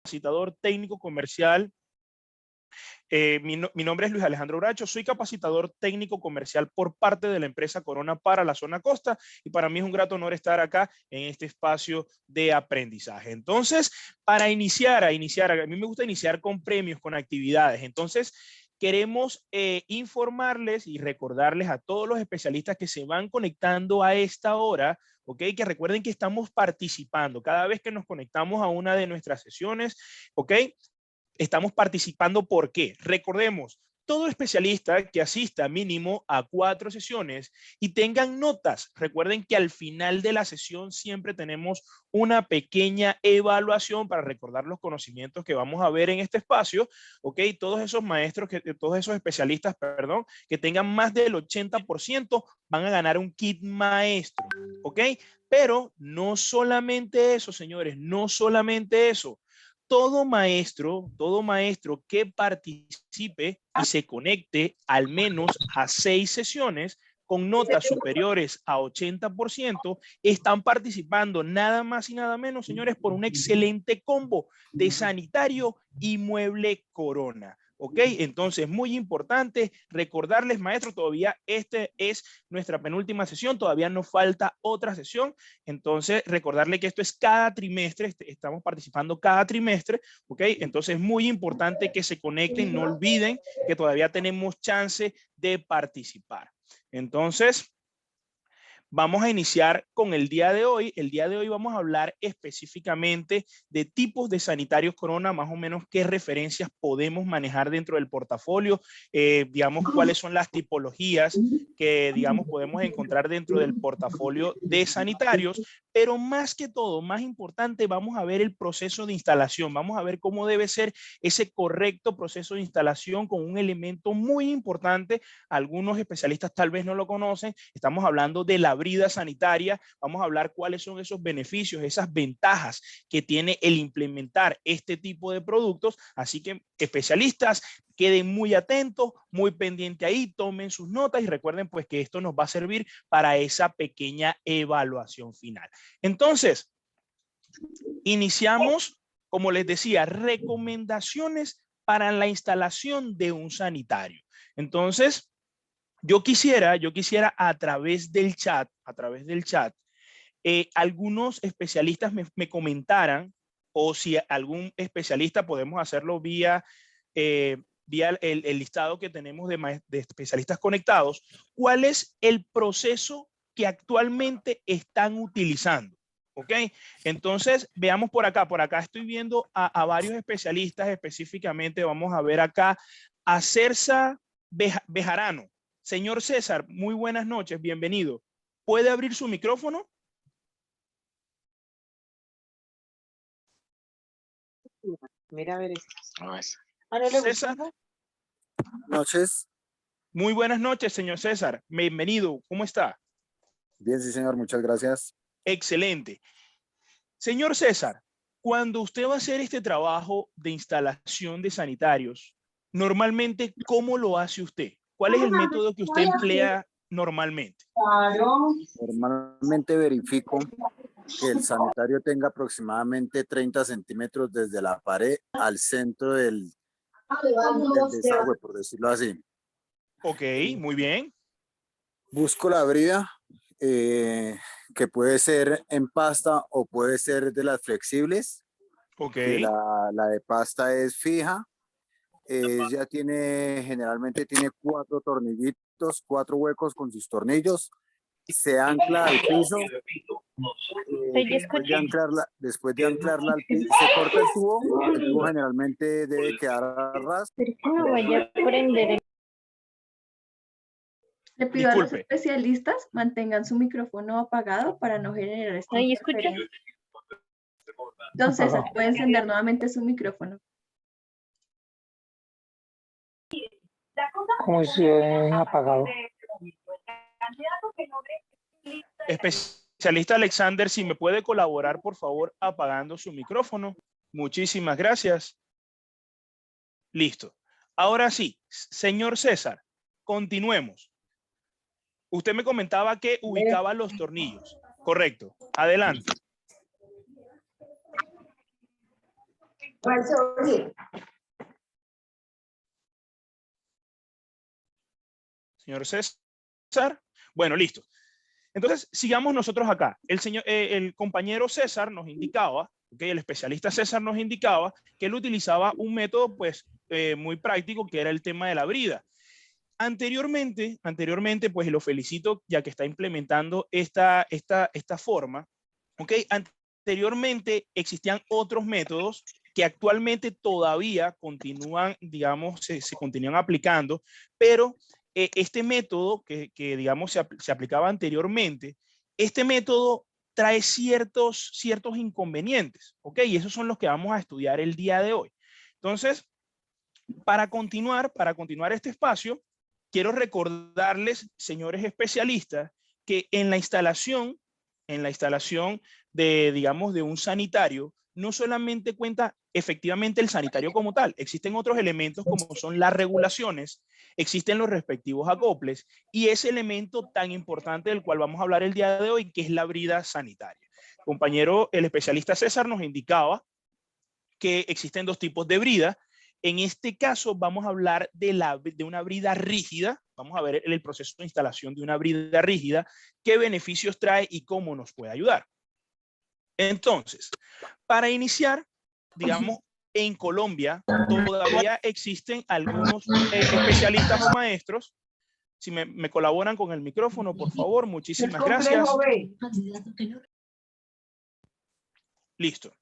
capacitador técnico comercial. Mi nombre es Luis Alejandro Bracho, soy capacitador técnico comercial por parte de la empresa Corona para la zona costa y para mí es un grato honor estar acá en este espacio de aprendizaje. Entonces, para iniciar, a mí me gusta iniciar con premios, con actividades. Entonces, queremos informarles y recordarles a todos los especialistas que se van conectando a esta hora, ¿ok? Que recuerden que estamos participando cada vez que nos conectamos a una de nuestras sesiones, ¿ok? Estamos participando. ¿Por qué? Recordemos, todo especialista que asista mínimo a 4 sesiones y tengan notas. Recuerden que al final de la sesión siempre tenemos una pequeña evaluación para recordar los conocimientos que vamos a ver en este espacio. ¿Ok? Todos esos maestros, todos esos especialistas, perdón, que tengan más del 80% van a ganar un kit maestro. ¿Ok? Pero no solamente eso, señores, no solamente eso. Todo maestro que participe y se conecte al menos a 6 sesiones con notas superiores a 80%, están participando nada más y nada menos, señores, por un excelente combo de sanitario y mueble Corona. ¿Ok? Entonces, muy importante recordarles, maestros, todavía este es nuestra penúltima sesión, todavía nos falta otra sesión. Entonces, recordarle que esto es cada trimestre, estamos participando cada trimestre, ¿ok? Entonces, es muy importante que se conecten, no olviden que todavía tenemos chance de participar. Entonces, vamos a iniciar con el día de hoy. El día de hoy vamos a hablar específicamente de tipos de sanitarios Corona, más o menos qué referencias podemos manejar dentro del portafolio, digamos, cuáles son las tipologías que, digamos, podemos encontrar dentro del portafolio de sanitarios, pero más que todo, más importante, vamos a ver el proceso de instalación, vamos a ver cómo debe ser ese correcto proceso de instalación con un elemento muy importante. Algunos especialistas tal vez no lo conocen, estamos hablando de la brida sanitaria. Vamos a hablar cuáles son esos beneficios, esas ventajas que tiene el implementar este tipo de productos. Así que especialistas, queden muy atentos, muy pendientes ahí, tomen sus notas y recuerden pues que esto nos va a servir para esa pequeña evaluación final. Entonces, iniciamos, como les decía, recomendaciones para la instalación de un sanitario. Entonces, yo quisiera a través del chat, algunos especialistas me comentaran, o si algún especialista podemos hacerlo vía el listado que tenemos de especialistas conectados, ¿cuál es el proceso que actualmente están utilizando? ¿Ok? Entonces, veamos por acá. Por acá estoy viendo a varios especialistas específicamente. Vamos a ver acá a Cersa Bejarano. Señor César, muy buenas noches, bienvenido. ¿Puede abrir su micrófono? Mira a ver esto. César. Buenas noches. Muy buenas noches, señor César. Bienvenido. ¿Cómo está? Bien, sí, señor. Muchas gracias. Excelente. Señor César, cuando usted va a hacer este trabajo de instalación de sanitarios, normalmente, ¿cómo lo hace usted? ¿Cuál es el método que usted emplea normalmente? Normalmente verifico que el sanitario tenga aproximadamente 30 centímetros desde la pared al centro del desagüe, por decirlo así. Ok, muy bien. Busco la brida, que puede ser en pasta o puede ser de las flexibles. Ok. Que la de pasta es fija. Ya generalmente tiene 4 tornillitos, 4 huecos con sus tornillos. Se ancla al piso. Después de anclarla al piso, se corta el tubo. El tubo generalmente debe quedar a ras. No vaya a prender el... Le pido a los Disculpe. especialistas mantengan su micrófono apagado para no generar esta Ahí escucha. interferencia. Entonces, puede encender nuevamente su micrófono. Como si apagado. Especialista Alexander, si me puede colaborar, por favor, apagando su micrófono. Muchísimas gracias. Listo. Ahora sí, señor César, continuemos. Usted me comentaba que ubicaba los tornillos. Correcto. Adelante. Señor César. Bueno, listo. Entonces, sigamos nosotros acá. El compañero César nos indicaba, el especialista César nos indicaba que él utilizaba un método pues muy práctico, que era el tema de la brida. Anteriormente, pues lo felicito ya que está implementando esta forma. Anteriormente existían otros métodos que actualmente todavía continúan, digamos, se continúan aplicando, pero este método que digamos, se aplicaba anteriormente, este método trae ciertos inconvenientes, y esos son los que vamos a estudiar el día de hoy. Entonces, para continuar este espacio, quiero recordarles, señores especialistas, que en la instalación de, digamos, de un sanitario, no solamente cuenta efectivamente el sanitario como tal, existen otros elementos como son las regulaciones, existen los respectivos acoples y ese elemento tan importante del cual vamos a hablar el día de hoy, que es la brida sanitaria. Compañero, el especialista César nos indicaba que existen dos tipos de brida. En este caso vamos a hablar de una brida rígida. Vamos a ver el proceso de instalación de una brida rígida, qué beneficios trae y cómo nos puede ayudar. Entonces, para iniciar, digamos, en Colombia todavía existen algunos especialistas o maestros. Si me colaboran con el micrófono, por favor, muchísimas gracias. Listo.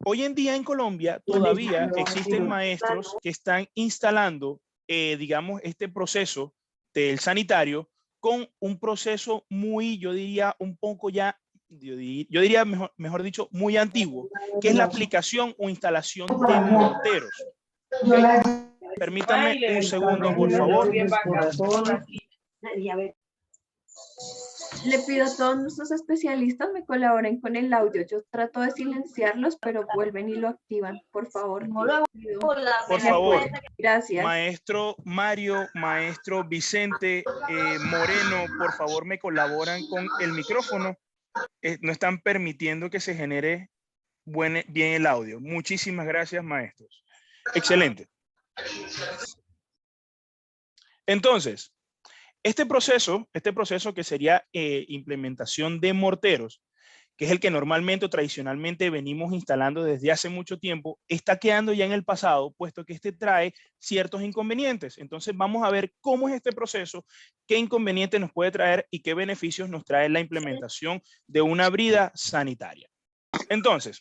Hoy en día en Colombia todavía existen maestros que están instalando, digamos, este proceso del sanitario con un proceso muy, yo diría, un poco ya, yo diría mejor dicho, muy antiguo, que es la aplicación o instalación de morteros. ¿Okay? Permítanme un segundo, por favor. Le pido a todos nuestros especialistas me colaboren con el audio. Yo trato de silenciarlos, pero vuelven y lo activan, por favor. Por favor. Gracias. Maestro Mario, maestro Vicente Moreno, por favor me colaboran con el micrófono. No están permitiendo que se genere bien el audio. Muchísimas gracias, maestros. Excelente. Entonces, este proceso que sería implementación de morteros, que es el que normalmente o tradicionalmente venimos instalando desde hace mucho tiempo, está quedando ya en el pasado, puesto que este trae ciertos inconvenientes. Entonces vamos a ver cómo es este proceso, qué inconvenientes nos puede traer y qué beneficios nos trae la implementación de una brida sanitaria. Entonces,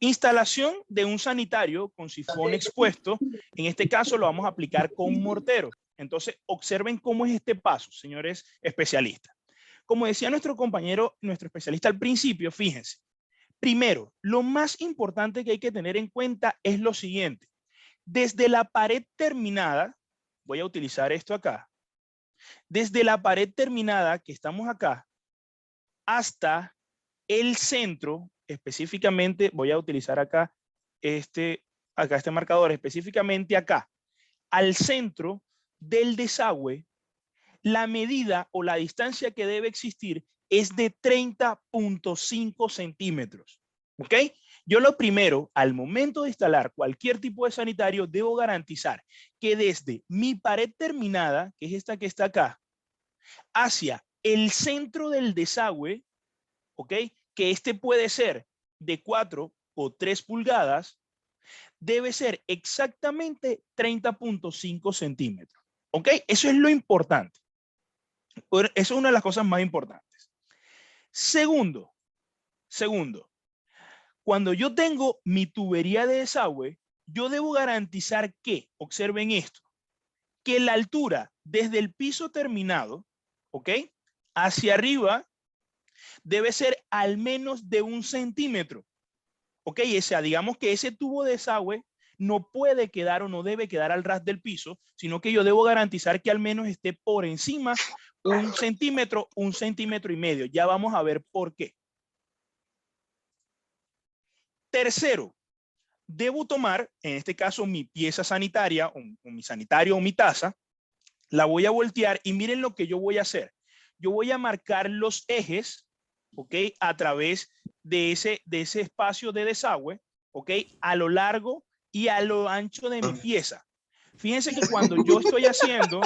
instalación de un sanitario con sifón expuesto, en este caso lo vamos a aplicar con morteros. Entonces, observen cómo es este paso, señores especialistas. Como decía nuestro compañero, nuestro especialista al principio, fíjense. Primero, lo más importante que hay que tener en cuenta es lo siguiente. Desde la pared terminada, voy a utilizar esto acá, desde la pared terminada que estamos acá, hasta el centro, específicamente, voy a utilizar acá este marcador, específicamente acá, al centro del desagüe, la medida o la distancia que debe existir es de 30.5 centímetros. ¿Ok? Yo lo primero, al momento de instalar cualquier tipo de sanitario, debo garantizar que desde mi pared terminada, que es esta que está acá, hacia el centro del desagüe, ¿ok? Que este puede ser de 4 o 3 pulgadas, debe ser exactamente 30.5 centímetros. ¿Ok? Eso es lo importante. Eso es una de las cosas más importantes. Segundo, cuando yo tengo mi tubería de desagüe, yo debo garantizar que, observen esto, que la altura desde el piso terminado, ¿ok? Hacia arriba debe ser al menos de 1 centímetro. ¿Ok? O sea, digamos que ese tubo de desagüe no puede quedar o no debe quedar al ras del piso, sino que yo debo garantizar que al menos esté por encima 1 centímetro, 1,5 centímetros. Ya vamos a ver por qué. Tercero, debo tomar, en este caso, mi pieza sanitaria o mi sanitario o mi taza, la voy a voltear y miren lo que yo voy a hacer. Yo voy a marcar los ejes ¿ok? A través de ese espacio de desagüe, ¿ok? A lo largo y a lo ancho de mi pieza. Fíjense que cuando yo estoy haciendo,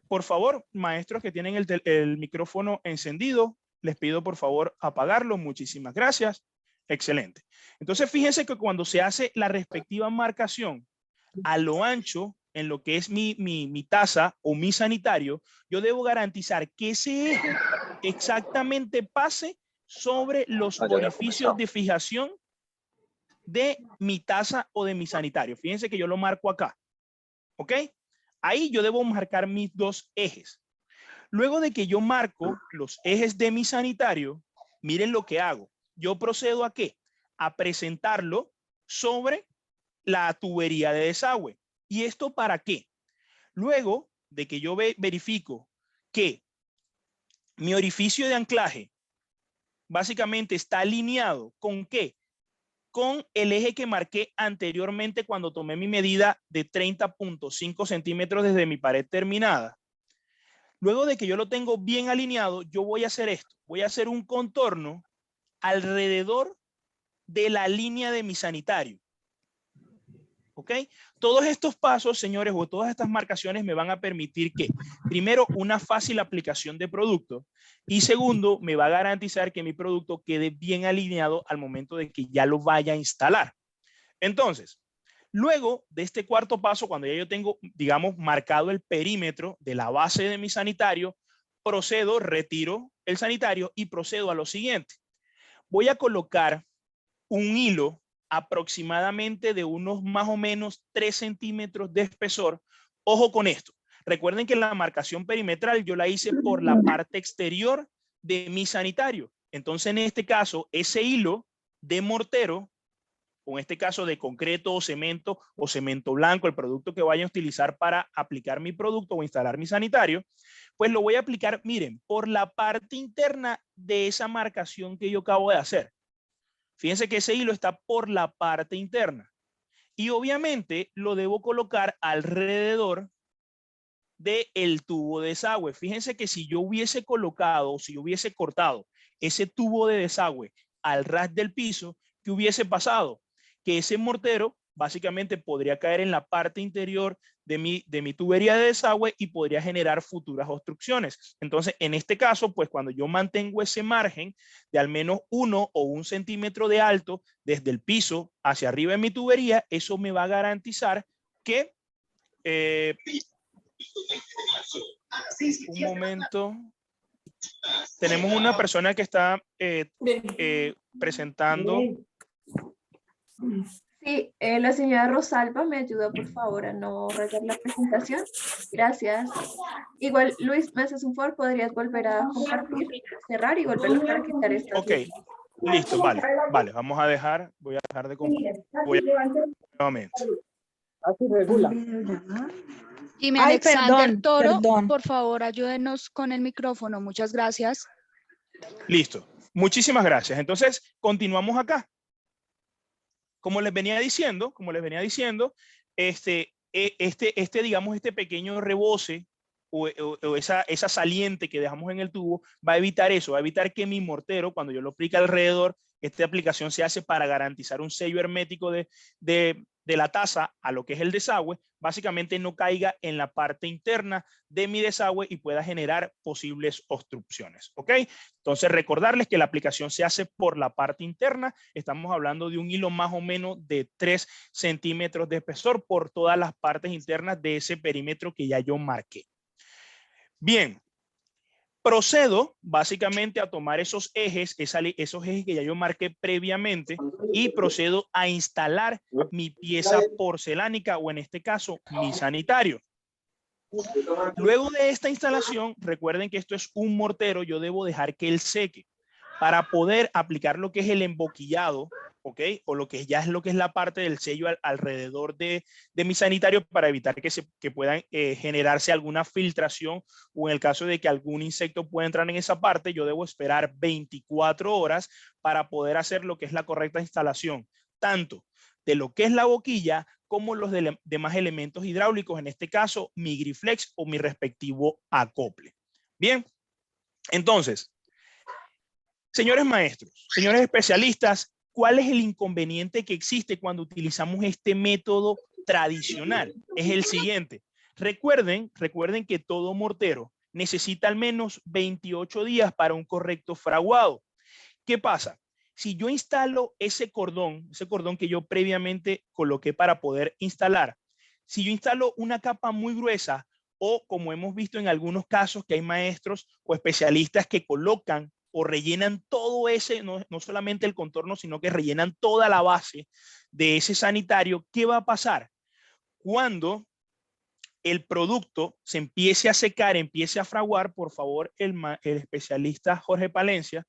por favor, maestros que tienen el micrófono encendido, les pido por favor apagarlo. Muchísimas gracias. Excelente. Entonces, fíjense que cuando se hace la respectiva marcación a lo ancho, en lo que es mi taza o mi sanitario, yo debo garantizar que ese eje exactamente pase sobre los orificios de fijación de mi taza o de mi sanitario. Fíjense que yo lo marco acá. ¿Ok? Ahí yo debo marcar mis dos ejes. Luego de que yo marco los ejes de mi sanitario, miren lo que hago. Yo procedo ¿a qué? A presentarlo sobre la tubería de desagüe. ¿Y esto para qué? Luego de que yo verifico que mi orificio de anclaje básicamente está alineado ¿con qué? Con el eje que marqué anteriormente cuando tomé mi medida de 30.5 centímetros desde mi pared terminada. Luego de que yo lo tengo bien alineado, yo voy a hacer esto. Voy a hacer un contorno alrededor de la línea de mi sanitario. ¿Ok? Todos estos pasos, señores, o todas estas marcaciones me van a permitir que, primero, una fácil aplicación de producto y segundo, me va a garantizar que mi producto quede bien alineado al momento de que ya lo vaya a instalar. Entonces, luego de este cuarto paso, cuando ya yo tengo, digamos, marcado el perímetro de la base de mi sanitario, procedo, retiro el sanitario y procedo a lo siguiente. Voy a colocar un hilo aproximadamente de unos más o menos 3 centímetros de espesor. Ojo con esto. Recuerden que la marcación perimetral yo la hice por la parte exterior de mi sanitario. Entonces, en este caso, ese hilo de mortero, o en este caso de concreto o cemento blanco, el producto que vaya a utilizar para aplicar mi producto o instalar mi sanitario, pues lo voy a aplicar, miren, por la parte interna de esa marcación que yo acabo de hacer. Fíjense que ese hilo está por la parte interna y obviamente lo debo colocar alrededor del tubo de desagüe. Fíjense que si yo hubiese colocado, si yo hubiese cortado ese tubo de desagüe al ras del piso, ¿qué hubiese pasado? Que ese mortero básicamente podría caer en la parte interior de mi tubería de desagüe y podría generar futuras obstrucciones. Entonces, en este caso, pues cuando yo mantengo ese margen de al menos 1 o 1 centímetro de alto desde el piso hacia arriba de mi tubería, eso me va a garantizar que un momento. Tenemos una persona que está presentando. Sí, la señora Rosalba me ayuda por favor a no rayar la presentación. Gracias. Igual, Luis, me haces un favor, podrías volver a compartir, cerrar y volverlo para quitar esta. Ok, listo, vale, vamos a dejar, voy a dejar de compartir. Voy a nuevamente. Así regula. Jimmy Ay, Alexander perdón, Toro, perdón. por favor, ayúdenos con el micrófono. Muchas gracias. Listo. Muchísimas gracias. Entonces, continuamos acá. Como les venía diciendo, digamos, este pequeño rebose o esa saliente que dejamos en el tubo va a evitar eso, va a evitar que mi mortero, cuando yo lo aplique alrededor, esta aplicación se hace para garantizar un sello hermético de la taza a lo que es el desagüe, básicamente no caiga en la parte interna de mi desagüe y pueda generar posibles obstrucciones. ¿Ok? Entonces, recordarles que la aplicación se hace por la parte interna. Estamos hablando de un hilo más o menos de 3 centímetros de espesor por todas las partes internas de ese perímetro que ya yo marqué. Bien. Procedo básicamente a tomar esos ejes que ya yo marqué previamente y procedo a instalar mi pieza porcelánica o en este caso mi sanitario. Luego de esta instalación, recuerden que esto es un mortero, yo debo dejar que él seque para poder aplicar lo que es el emboquillado, ¿ok? O lo que ya es lo que es la parte del sello alrededor de mi sanitario para evitar que puedan generarse alguna filtración o en el caso de que algún insecto pueda entrar en esa parte, yo debo esperar 24 horas para poder hacer lo que es la correcta instalación, tanto de lo que es la boquilla como los demás elementos hidráulicos, en este caso mi Griflex o mi respectivo acople. Bien, entonces, Señores maestros, señores especialistas, ¿cuál es el inconveniente que existe cuando utilizamos este método tradicional? Es el siguiente. Recuerden que todo mortero necesita al menos 28 días para un correcto fraguado. ¿Qué pasa? Si yo instalo ese cordón que yo previamente coloqué para poder instalar, si yo instalo una capa muy gruesa o como hemos visto en algunos casos que hay maestros o especialistas que colocan o rellenan todo ese, no solamente el contorno, sino que rellenan toda la base de ese sanitario, ¿qué va a pasar? Cuando el producto se empiece a secar, empiece a fraguar, por favor, el especialista Jorge Palencia,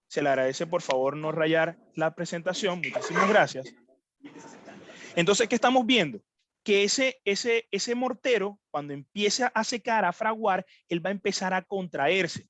se le agradece por favor no rayar la presentación, muchísimas gracias. Entonces, ¿qué estamos viendo? Que ese mortero, cuando empiece a secar, a fraguar, él va a empezar a contraerse.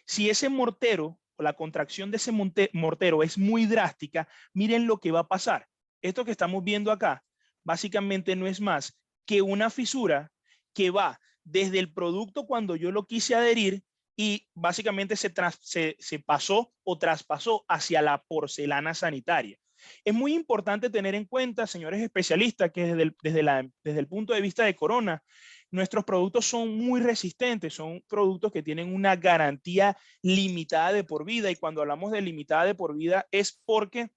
Si ese mortero o la contracción de ese mortero es muy drástica, miren lo que va a pasar. Esto que estamos viendo acá, básicamente no es más que una fisura que va desde el producto cuando yo lo quise adherir y básicamente se pasó o traspasó hacia la porcelana sanitaria. Es muy importante tener en cuenta, señores especialistas, que desde el punto de vista de Corona, nuestros productos son muy resistentes, son productos que tienen una garantía limitada de por vida, y cuando hablamos de limitada de por vida es porque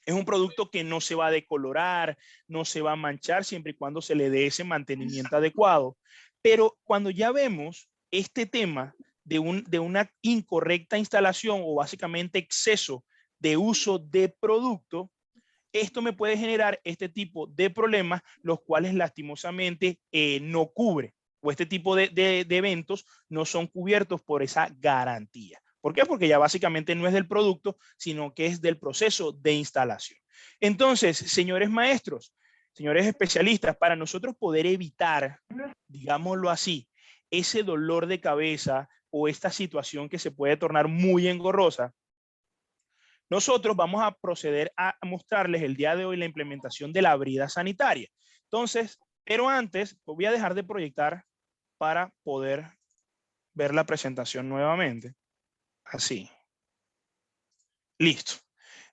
es un producto que no se va a decolorar, no se va a manchar siempre y cuando se le dé ese mantenimiento adecuado. Pero cuando ya vemos este tema de una incorrecta instalación o básicamente exceso de uso de producto, esto me puede generar este tipo de problemas, los cuales lastimosamente no cubre, o este tipo de eventos no son cubiertos por esa garantía. ¿Por qué? Porque ya básicamente no es del producto, sino que es del proceso de instalación. Entonces, señores maestros, señores especialistas, para nosotros poder evitar, digámoslo así, ese dolor de cabeza o esta situación que se puede tornar muy engorrosa, nosotros vamos a proceder a mostrarles el día de hoy la implementación de la brida sanitaria. Entonces, pero antes voy a dejar de proyectar para poder ver la presentación nuevamente. Así. Listo.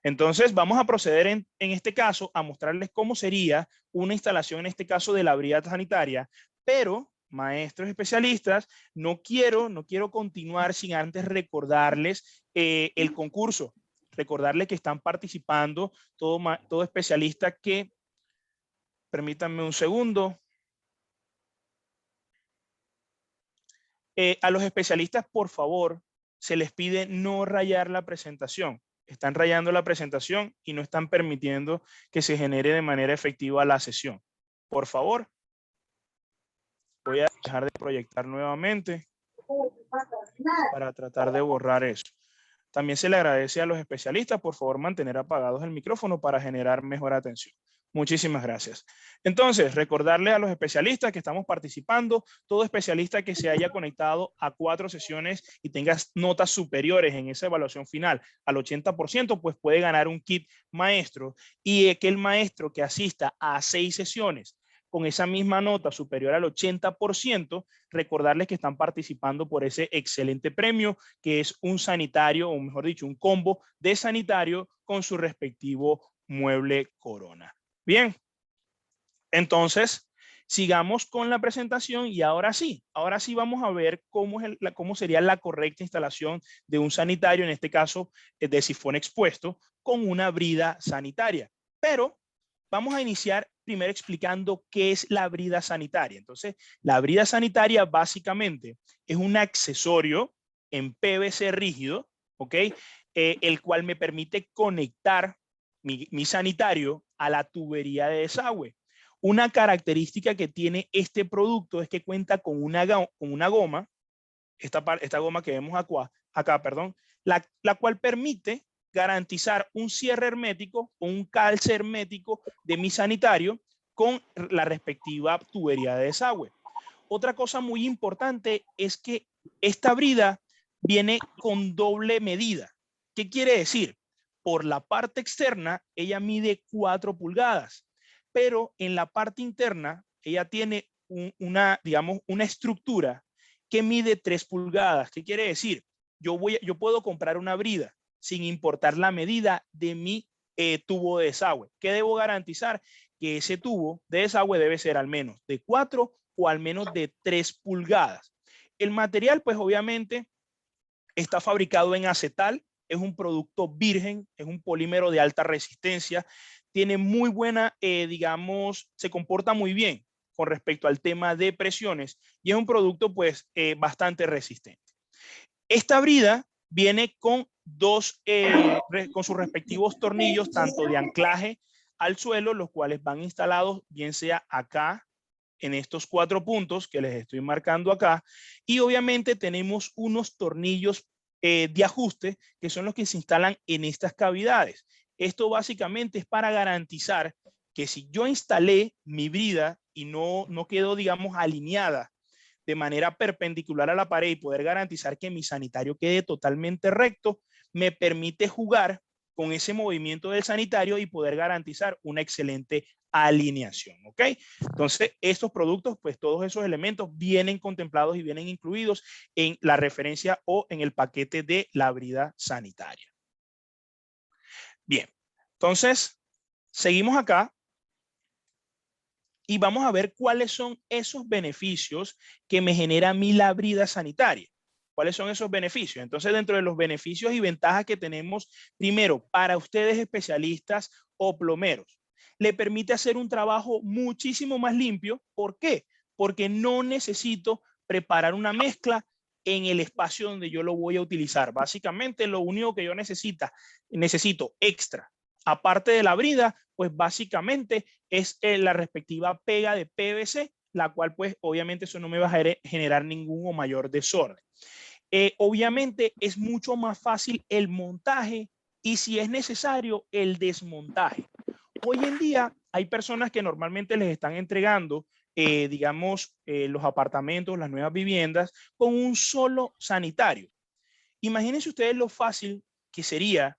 Entonces vamos a proceder en este caso a mostrarles cómo sería una instalación en este caso de la brida sanitaria, pero maestros especialistas, no quiero continuar sin antes recordarles el concurso. Recordarles que están participando todo especialista que, permítanme un segundo. A los especialistas, por favor, se les pide no rayar la presentación. Están rayando la presentación y no están permitiendo que se genere de manera efectiva la sesión. Por favor, voy a dejar de proyectar nuevamente para tratar de borrar eso. También se le agradece a los especialistas, por favor, mantener apagados el micrófono para generar mejor atención. Muchísimas gracias. Entonces, recordarle a los especialistas que estamos participando, todo especialista que se haya conectado a 4 sesiones y tenga notas superiores en esa evaluación final al 80%, pues puede ganar un kit maestro, y aquel maestro que asista a 6 sesiones con esa misma nota superior al 80%, recordarles que están participando por ese excelente premio, que es un sanitario, o mejor dicho, un combo de sanitario con su respectivo mueble Corona. Bien, entonces sigamos con la presentación y ahora sí vamos a ver cómo sería la correcta instalación de un sanitario, en este caso de sifón expuesto, con una brida sanitaria. Pero vamos a iniciar primero explicando qué es la brida sanitaria. Entonces, la brida sanitaria básicamente es un accesorio en PVC rígido, ¿ok? El cual me permite conectar mi sanitario a la tubería de desagüe. Una característica que tiene este producto es que cuenta con una goma, esta goma que vemos acá, la cual permite garantizar un cierre hermético o un calce hermético de mi sanitario con la respectiva tubería de desagüe. Otra cosa muy importante es que esta brida viene con doble medida. ¿Qué quiere decir? Por la parte externa, ella mide 4 pulgadas, pero en la parte interna, ella tiene una estructura que mide 3 pulgadas. ¿Qué quiere decir? yo puedo comprar una brida sin importar la medida de mi tubo de desagüe. ¿Qué debo garantizar? Que ese tubo de desagüe debe ser al menos de 4 o al menos de 3 pulgadas. El material, pues obviamente, está fabricado en acetal, es un producto virgen, es un polímero de alta resistencia, tiene muy buena, digamos, se comporta muy bien con respecto al tema de presiones y es un producto pues bastante resistente. Esta brida viene con con sus respectivos tornillos, tanto de anclaje al suelo, los cuales van instalados bien sea acá, en estos 4 puntos que les estoy marcando acá, y obviamente tenemos unos tornillos de ajuste que son los que se instalan en estas cavidades. Esto básicamente es para garantizar que si yo instalé mi brida y no quedó, digamos, alineada de manera perpendicular a la pared y poder garantizar que mi sanitario quede totalmente recto, me permite jugar con ese movimiento del sanitario y poder garantizar una excelente alineación, ¿ok? Entonces, estos productos, pues todos esos elementos vienen contemplados y vienen incluidos en la referencia o en el paquete de la brida sanitaria. Bien, entonces, seguimos acá y vamos a ver cuáles son esos beneficios que me genera a mí la brida sanitaria. ¿Cuáles son esos beneficios? Entonces, dentro de los beneficios y ventajas que tenemos, primero, para ustedes especialistas o plomeros, le permite hacer un trabajo muchísimo más limpio. ¿Por qué? Porque no necesito preparar una mezcla en el espacio donde yo lo voy a utilizar. Básicamente, lo único que yo necesito extra, aparte de la brida, pues básicamente es la respectiva pega de PVC, la cual pues obviamente eso no me va a generar ningún o mayor desorden. Obviamente es mucho más fácil el montaje y si es necesario el desmontaje. Hoy en día hay personas que normalmente les están entregando, digamos, los apartamentos, las nuevas viviendas con un solo sanitario. Imagínense ustedes lo fácil que sería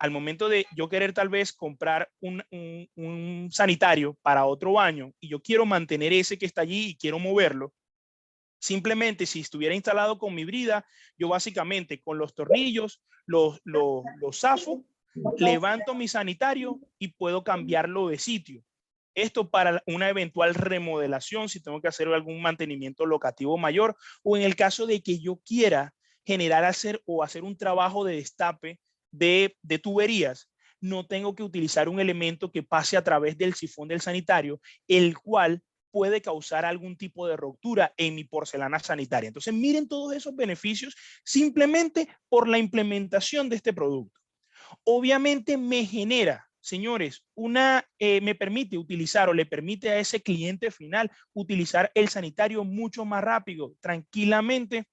al momento de yo querer tal vez comprar un sanitario para otro baño y yo quiero mantener ese que está allí y quiero moverlo. Simplemente si estuviera instalado con mi brida, yo básicamente con los tornillos, los zafo, levanto mi sanitario y puedo cambiarlo de sitio. Esto para una eventual remodelación, si tengo que hacer algún mantenimiento locativo mayor o en el caso de que yo quiera hacer un trabajo de destape de tuberías, no tengo que utilizar un elemento que pase a través del sifón del sanitario, el cual puede causar algún tipo de ruptura en mi porcelana sanitaria. Entonces, miren todos esos beneficios simplemente por la implementación de este producto. Obviamente me genera, señores, me permite utilizar o le permite a ese cliente final utilizar el sanitario mucho más rápido, tranquilamente,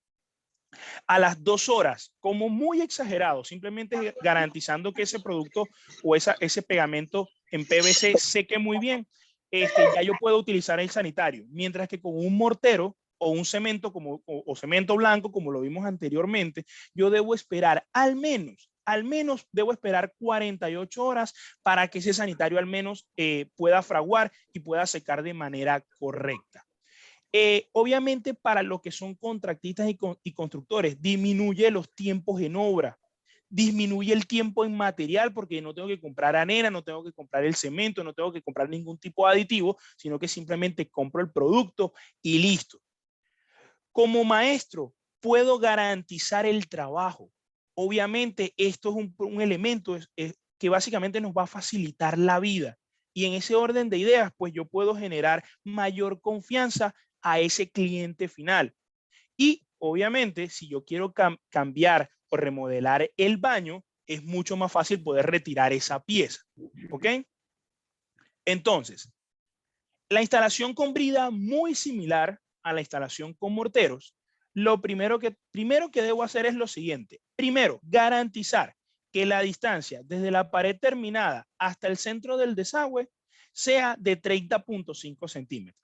a las 2 horas, como muy exagerado, simplemente garantizando que ese producto o ese pegamento en PVC seque muy bien. Ya yo puedo utilizar el sanitario, mientras que con un mortero o un cemento o cemento blanco, como lo vimos anteriormente, yo debo esperar al menos debo esperar 48 horas para que ese sanitario al menos pueda fraguar y pueda secar de manera correcta. Obviamente para los que son contratistas y constructores, disminuye los tiempos en obra, disminuye el tiempo en material porque no tengo que comprar arena, no tengo que comprar el cemento, no tengo que comprar ningún tipo de aditivo, sino que simplemente compro el producto y listo. Como maestro, puedo garantizar el trabajo. Obviamente esto es un elemento que básicamente nos va a facilitar la vida. Y en ese orden de ideas, pues yo puedo generar mayor confianza a ese cliente final. Y obviamente, si yo quiero cambiar o remodelar el baño, es mucho más fácil poder retirar esa pieza. ¿Ok? Entonces, la instalación con brida muy similar a la instalación con morteros. Lo primero que debo hacer es lo siguiente. Primero, garantizar que la distancia desde la pared terminada hasta el centro del desagüe sea de 30.5 centímetros.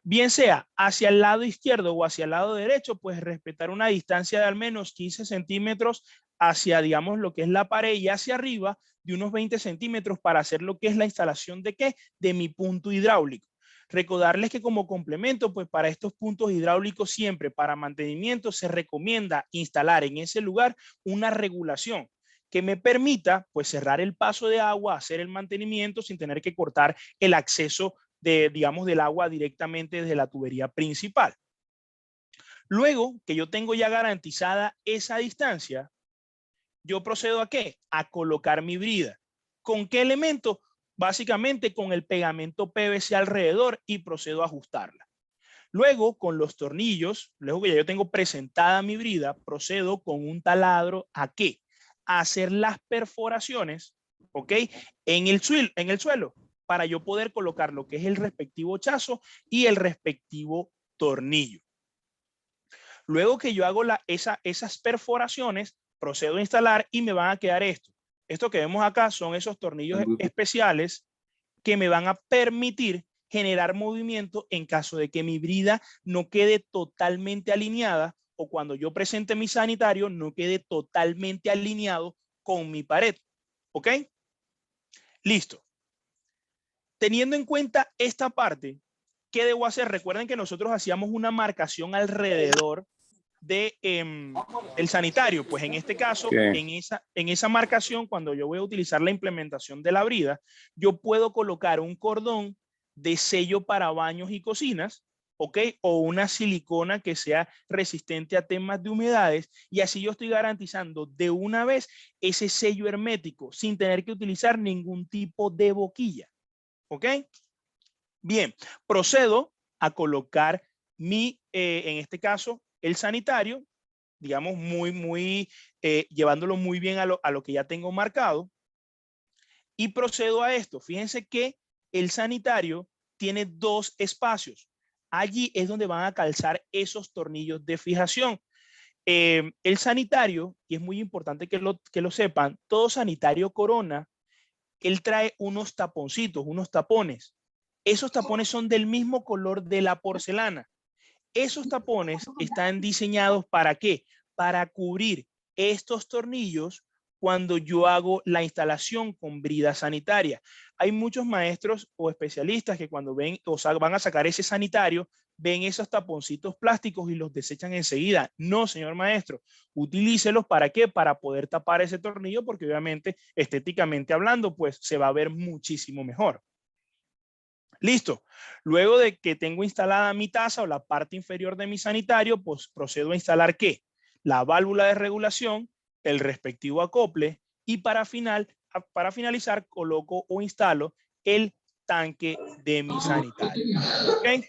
Bien sea hacia el lado izquierdo o hacia el lado derecho, pues respetar una distancia de al menos 15 centímetros hacia, digamos, lo que es la pared y hacia arriba de unos 20 centímetros para hacer lo que es la instalación de ¿qué? De mi punto hidráulico. Recordarles que como complemento, pues para estos puntos hidráulicos siempre para mantenimiento se recomienda instalar en ese lugar una regulación que me permita pues cerrar el paso de agua, hacer el mantenimiento sin tener que cortar el acceso de, digamos, del agua directamente desde la tubería principal. Luego que yo tengo ya garantizada esa distancia, yo procedo ¿a qué? A colocar mi brida. ¿Con qué elemento? Básicamente con el pegamento PVC alrededor y procedo a ajustarla. Luego, con los tornillos, luego que ya yo tengo presentada mi brida, procedo con un taladro ¿a qué? A hacer las perforaciones, ¿ok? En el suelo, para yo poder colocar lo que es el respectivo chazo y el respectivo tornillo. Luego que yo hago esas perforaciones, procedo a instalar y me van a quedar esto. Esto que vemos acá son esos tornillos especiales que me van a permitir generar movimiento en caso de que mi brida no quede totalmente alineada o cuando yo presente mi sanitario no quede totalmente alineado con mi pared. ¿Ok? Listo. Teniendo en cuenta esta parte, ¿qué debo hacer? Recuerden que nosotros hacíamos una marcación alrededor de el sanitario. Pues en este caso, en esa marcación, cuando yo voy a utilizar la implementación de la brida, yo puedo colocar un cordón de sello para baños y cocinas, ¿ok? O una silicona que sea resistente a temas de humedades, y así yo estoy garantizando de una vez ese sello hermético sin tener que utilizar ningún tipo de boquilla, ¿ok? Bien, procedo a colocar en este caso, el sanitario, digamos, llevándolo muy bien a lo que ya tengo marcado. Y procedo a esto. Fíjense que el sanitario tiene dos espacios. Allí es donde van a calzar esos tornillos de fijación. El sanitario, y es muy importante que lo sepan, todo sanitario Corona, él trae unos taponcitos, unos tapones. Esos tapones son del mismo color de la porcelana. Esos tapones están diseñados ¿para qué? Para cubrir estos tornillos cuando yo hago la instalación con brida sanitaria. Hay muchos maestros o especialistas que cuando ven o van a sacar ese sanitario, ven esos taponcitos plásticos y los desechan enseguida. No, señor maestro, utilícelos ¿para qué? Para poder tapar ese tornillo, porque obviamente estéticamente hablando, pues se va a ver muchísimo mejor. Listo. Luego de que tengo instalada mi taza o la parte inferior de mi sanitario, pues procedo a instalar ¿qué? La válvula de regulación, el respectivo acople y para finalizar coloco o instalo el tanque de mi sanitario. ¿Okay?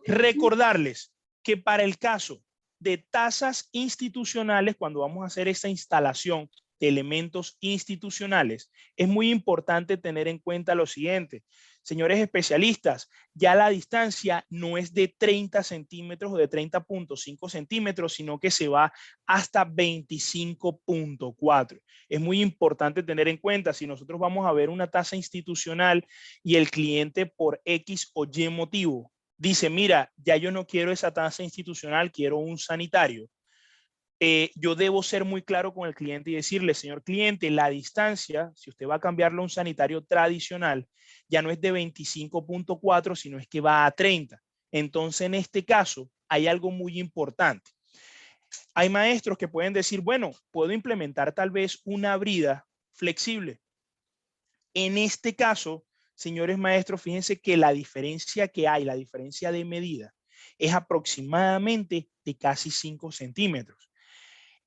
Recordarles que para el caso de tazas institucionales, cuando vamos a hacer esta instalación de elementos institucionales, es muy importante tener en cuenta lo siguiente. Señores especialistas, ya la distancia no es de 30 centímetros o de 30.5 centímetros, sino que se va hasta 25.4. Es muy importante tener en cuenta, si nosotros vamos a ver una tasa institucional y el cliente por X o Y motivo dice, mira, ya yo no quiero esa tasa institucional, quiero un sanitario. Yo debo ser muy claro con el cliente y decirle, señor cliente, la distancia, si usted va a cambiarlo a un sanitario tradicional, ya no es de 25.4, sino es que va a 30. Entonces, en este caso, hay algo muy importante. Hay maestros que pueden decir, bueno, puedo implementar tal vez una brida flexible. En este caso, señores maestros, fíjense que la diferencia que hay, la diferencia de medida, es aproximadamente de casi 5 centímetros.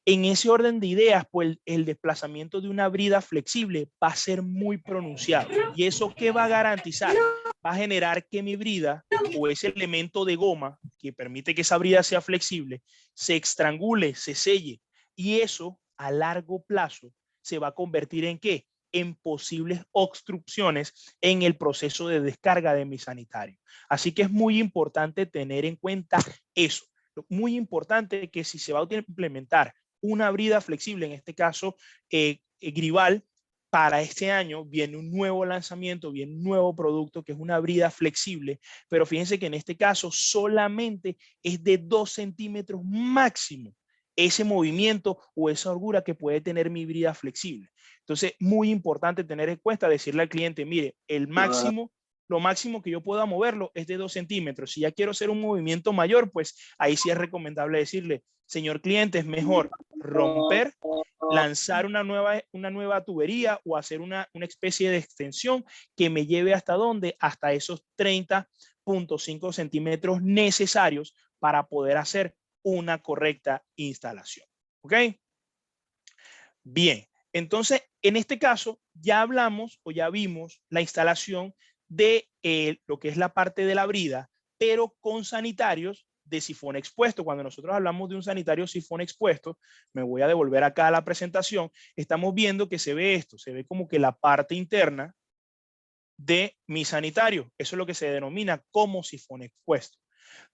En ese orden de ideas, pues el desplazamiento de una brida flexible va a ser muy pronunciado. ¿Y eso qué va a garantizar? Va a generar que mi brida o ese elemento de goma que permite que esa brida sea flexible se estrangule, se selle. Y eso a largo plazo se va a convertir ¿en qué? En posibles obstrucciones en el proceso de descarga de mi sanitario. Así que es muy importante tener en cuenta eso. Muy importante que si se va a implementar una brida flexible, en este caso Grival, para este año viene un nuevo lanzamiento, viene un nuevo producto que es una brida flexible, pero fíjense que en este caso solamente es de 2 centímetros máximo ese movimiento o esa holgura que puede tener mi brida flexible. Entonces, muy importante tener en cuenta, decirle al cliente, mire, el máximo lo máximo que yo pueda moverlo es de 2 centímetros. Si ya quiero hacer un movimiento mayor, pues ahí sí es recomendable decirle, señor cliente, es mejor romper, lanzar una nueva tubería o hacer una especie de extensión que me lleve hasta dónde, hasta esos 30.5 centímetros necesarios para poder hacer una correcta instalación. ¿Ok? Bien, entonces en este caso ya hablamos o ya vimos la instalación de lo que es la parte de la brida, pero con sanitarios de sifón expuesto. Cuando nosotros hablamos de un sanitario sifón expuesto, me voy a devolver acá a la presentación, estamos viendo que se ve esto, se ve como que la parte interna de mi sanitario. Eso es lo que se denomina como sifón expuesto.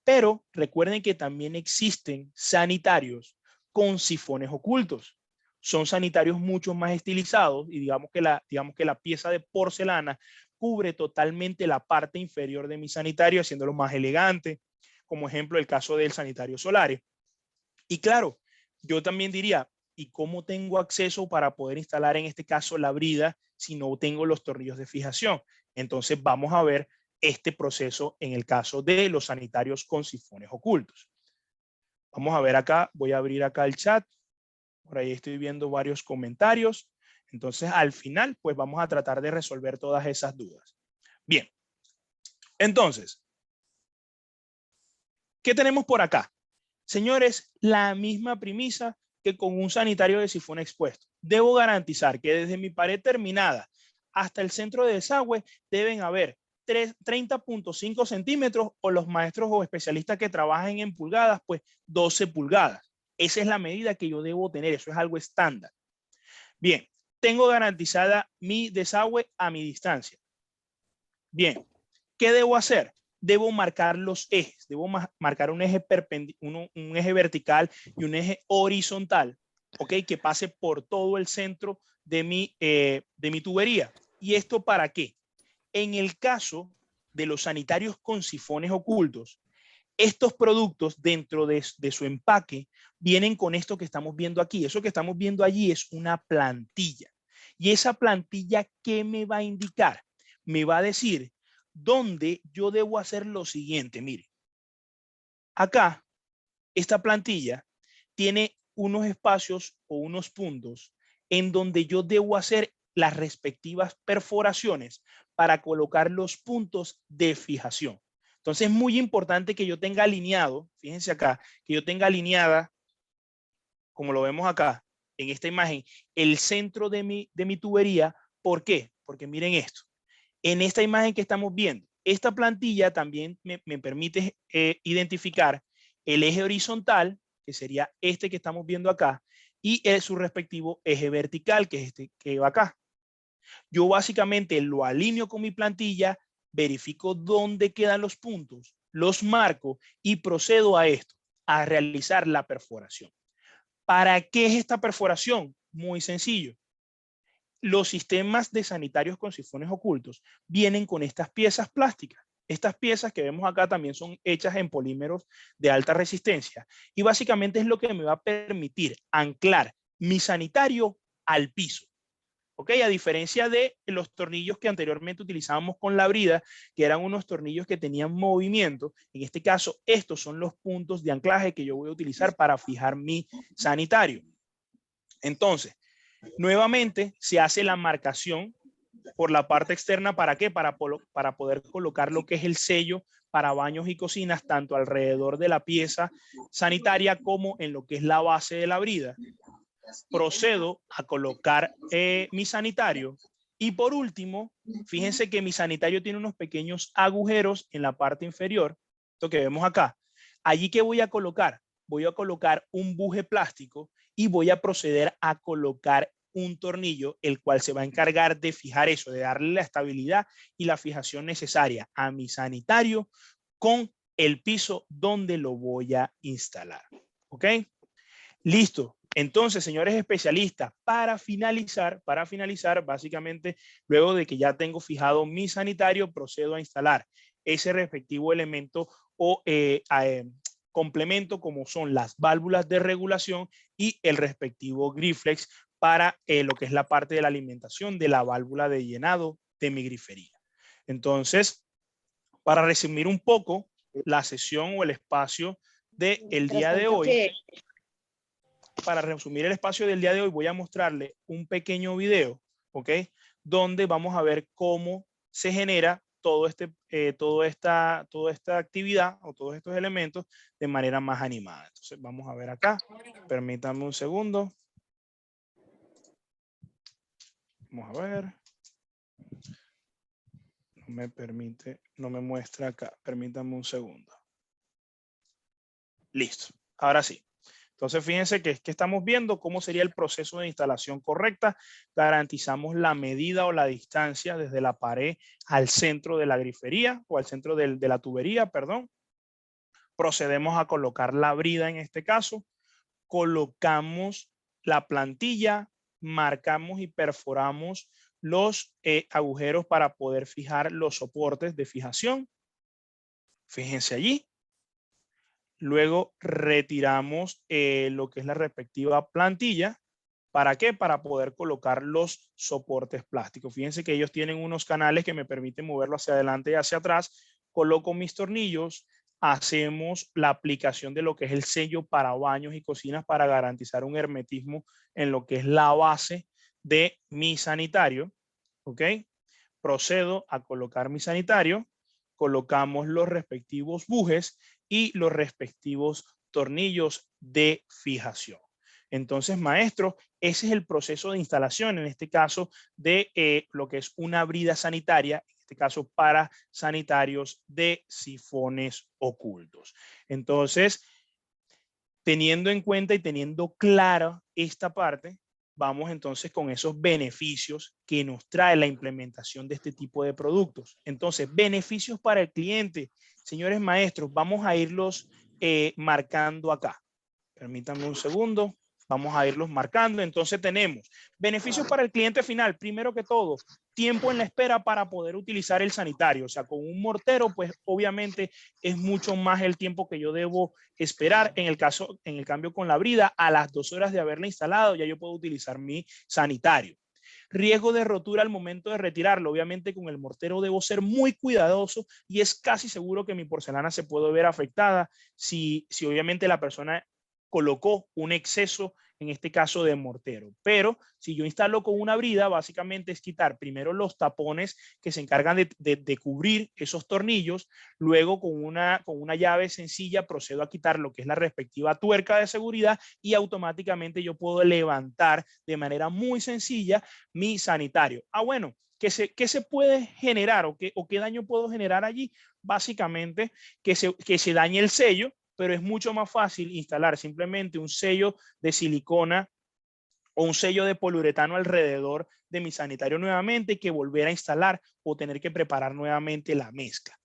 Pero recuerden que también existen sanitarios con sifones ocultos. Son sanitarios mucho más estilizados y digamos que la pieza de porcelana cubre totalmente la parte inferior de mi sanitario, haciéndolo más elegante, como ejemplo el caso del sanitario Solare. Y claro, yo también diría, ¿y cómo tengo acceso para poder instalar en este caso la brida si no tengo los tornillos de fijación? Entonces vamos a ver este proceso en el caso de los sanitarios con sifones ocultos. Vamos a ver acá, voy a abrir acá el chat. Por ahí estoy viendo varios comentarios. Entonces al final pues vamos a tratar de resolver todas esas dudas. Bien, entonces, ¿qué tenemos por acá? Señores, la misma premisa que con un sanitario de sifón expuesto. Debo garantizar que desde mi pared terminada hasta el centro de desagüe deben haber 30.5 centímetros o los maestros o especialistas que trabajen en pulgadas, pues 12 pulgadas. Esa es la medida que yo debo tener, eso es algo estándar. Bien, tengo garantizada mi desagüe a mi distancia. Bien, ¿qué debo hacer? Debo marcar los ejes, debo marcar un eje un eje vertical y un eje horizontal, ¿ok? Que pase por todo el centro de mi tubería. ¿Y esto para qué? En el caso de los sanitarios con sifones ocultos, estos productos dentro de su empaque vienen con esto que estamos viendo aquí. Eso que estamos viendo allí es una plantilla. Y esa plantilla, ¿qué me va a indicar? Me va a decir dónde yo debo hacer lo siguiente. Mire, acá, esta plantilla tiene unos espacios o unos puntos en donde yo debo hacer las respectivas perforaciones para colocar los puntos de fijación. Entonces es muy importante que yo tenga alineado, fíjense acá, que yo tenga alineada, como lo vemos acá en esta imagen, el centro de mi tubería. ¿Por qué? Porque miren esto. En esta imagen que estamos viendo, esta plantilla también me permite identificar el eje horizontal, que sería este que estamos viendo acá, y su respectivo eje vertical, que es este que va acá. Yo básicamente lo alineo con mi plantilla, verifico dónde quedan los puntos, los marco y procedo a esto, a realizar la perforación. ¿Para qué es esta perforación? Muy sencillo. Los sistemas de sanitarios con sifones ocultos vienen con estas piezas plásticas. Estas piezas que vemos acá también son hechas en polímeros de alta resistencia y básicamente es lo que me va a permitir anclar mi sanitario al piso. ¿Ok? A diferencia de los tornillos que anteriormente utilizábamos con la brida, que eran unos tornillos que tenían movimiento. En este caso, estos son los puntos de anclaje que yo voy a utilizar para fijar mi sanitario. Entonces, nuevamente se hace la marcación por la parte externa. ¿Para qué? Para poder colocar lo que es el sello para baños y cocinas, tanto alrededor de la pieza sanitaria como en lo que es la base de la brida. Procedo a colocar mi sanitario y por último, fíjense que mi sanitario tiene unos pequeños agujeros en la parte inferior, esto que vemos acá. Allí, ¿qué voy a colocar? Voy a colocar un buje plástico y voy a proceder a colocar un tornillo, el cual se va a encargar de fijar eso, de darle la estabilidad y la fijación necesaria a mi sanitario con el piso donde lo voy a instalar. ¿Ok? Listo. Entonces, señores especialistas, para finalizar, básicamente, luego de que ya tengo fijado mi sanitario, procedo a instalar ese respectivo elemento o complemento, como son las válvulas de regulación y el respectivo Griflex para lo que es la parte de la alimentación de la válvula de llenado de mi grifería. Entonces, Para resumir un poco la sesión o el espacio del día de hoy, para resumir el espacio del día de hoy, voy a mostrarle un pequeño video, ¿ok? Donde vamos a ver cómo se genera toda esta actividad o todos estos elementos de manera más animada. Entonces vamos a ver acá. Permítanme un segundo. Vamos a ver. No me permite, no me muestra acá. Permítanme un segundo. Listo. Ahora sí. Entonces, fíjense que estamos viendo cómo sería el proceso de instalación correcta. Garantizamos la medida o la distancia desde la pared al centro de la grifería o al centro de la tubería, perdón. Procedemos a colocar la brida en este caso. Colocamos la plantilla, marcamos y perforamos los agujeros para poder fijar los soportes de fijación. Fíjense allí. Luego retiramos lo que es la respectiva plantilla. ¿Para qué? Para poder colocar los soportes plásticos. Fíjense que ellos tienen unos canales que me permiten moverlo hacia adelante y hacia atrás. Coloco mis tornillos. Hacemos la aplicación de lo que es el sello para baños y cocinas para garantizar un hermetismo en lo que es la base de mi sanitario. ¿Ok? Procedo a colocar mi sanitario. Colocamos los respectivos bujes y los respectivos tornillos de fijación. Entonces, maestro, ese es el proceso de instalación, en este caso, de lo que es una brida sanitaria, en este caso para sanitarios de sifones ocultos. Entonces, teniendo en cuenta y teniendo clara esta parte, vamos entonces con esos beneficios que nos trae la implementación de este tipo de productos. Entonces, beneficios para el cliente. Señores maestros, vamos a irlos marcando acá. Permítanme un segundo. Vamos a irlos marcando. Entonces tenemos beneficios para el cliente final. Primero que todo, tiempo en la espera para poder utilizar el sanitario. O sea, con un mortero, pues obviamente es mucho más el tiempo que yo debo esperar. En el cambio con la brida, a las 2 horas de haberla instalado, ya yo puedo utilizar mi sanitario. Riesgo de rotura al momento de retirarlo. Obviamente con el mortero debo ser muy cuidadoso y es casi seguro que mi porcelana se puede ver afectada si obviamente la persona colocó un exceso, en este caso de mortero. Pero si yo instalo con una brida, básicamente es quitar primero los tapones que se encargan de cubrir esos tornillos. Luego con una llave sencilla procedo a quitar lo que es la respectiva tuerca de seguridad y automáticamente yo puedo levantar de manera muy sencilla mi sanitario. Bueno, ¿qué se puede generar o qué daño puedo generar allí? Básicamente que se dañe el sello, pero es mucho más fácil instalar simplemente un sello de silicona o un sello de poliuretano alrededor de mi sanitario nuevamente que volver a instalar o tener que preparar nuevamente la mezcla.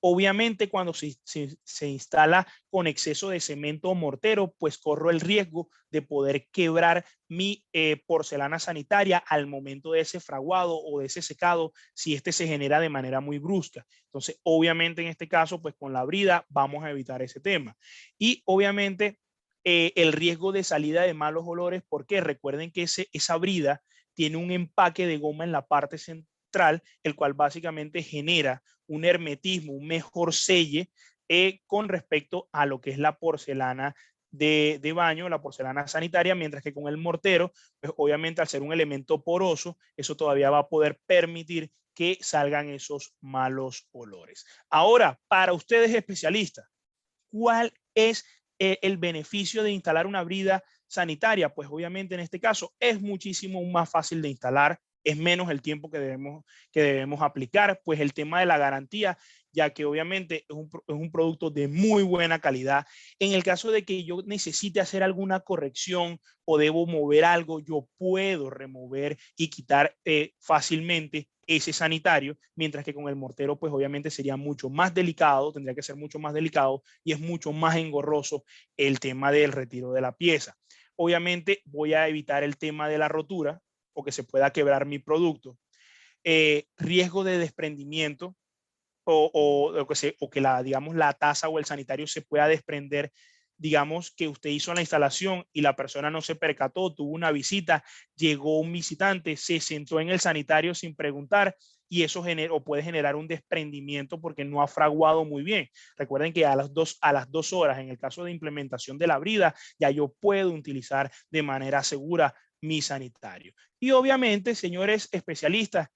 Obviamente cuando se instala con exceso de cemento o mortero, pues corro el riesgo de poder quebrar mi porcelana sanitaria al momento de ese fraguado o de ese secado si este se genera de manera muy brusca. Entonces, obviamente en este caso, pues con la brida vamos a evitar ese tema. Y obviamente el riesgo de salida de malos olores, porque recuerden que esa brida tiene un empaque de goma en la parte central, el cual básicamente genera un hermetismo, un mejor selle con respecto a lo que es la porcelana de baño, la porcelana sanitaria, mientras que con el mortero, pues obviamente al ser un elemento poroso, eso todavía va a poder permitir que salgan esos malos olores. Ahora, para ustedes especialistas, ¿cuál es el beneficio de instalar una brida sanitaria? Pues obviamente en este caso es muchísimo más fácil de instalar, es menos el tiempo que debemos aplicar, pues el tema de la garantía, ya que obviamente es un producto de muy buena calidad. En el caso de que yo necesite hacer alguna corrección o debo mover algo, yo puedo remover y quitar fácilmente ese sanitario, mientras que con el mortero pues obviamente sería mucho más delicado, tendría que ser mucho más delicado y es mucho más engorroso el tema del retiro de la pieza. Obviamente voy a evitar el tema de la rotura o que se pueda quebrar mi producto. Riesgo de desprendimiento o que la taza o el sanitario se pueda desprender. Digamos que usted hizo la instalación y la persona no se percató, tuvo una visita, llegó un visitante, se sentó en el sanitario sin preguntar y eso puede generar un desprendimiento porque no ha fraguado muy bien. Recuerden que a las 2 horas, en el caso de implementación de la brida, ya yo puedo utilizar de manera segura mi sanitario. Y obviamente, señores especialistas,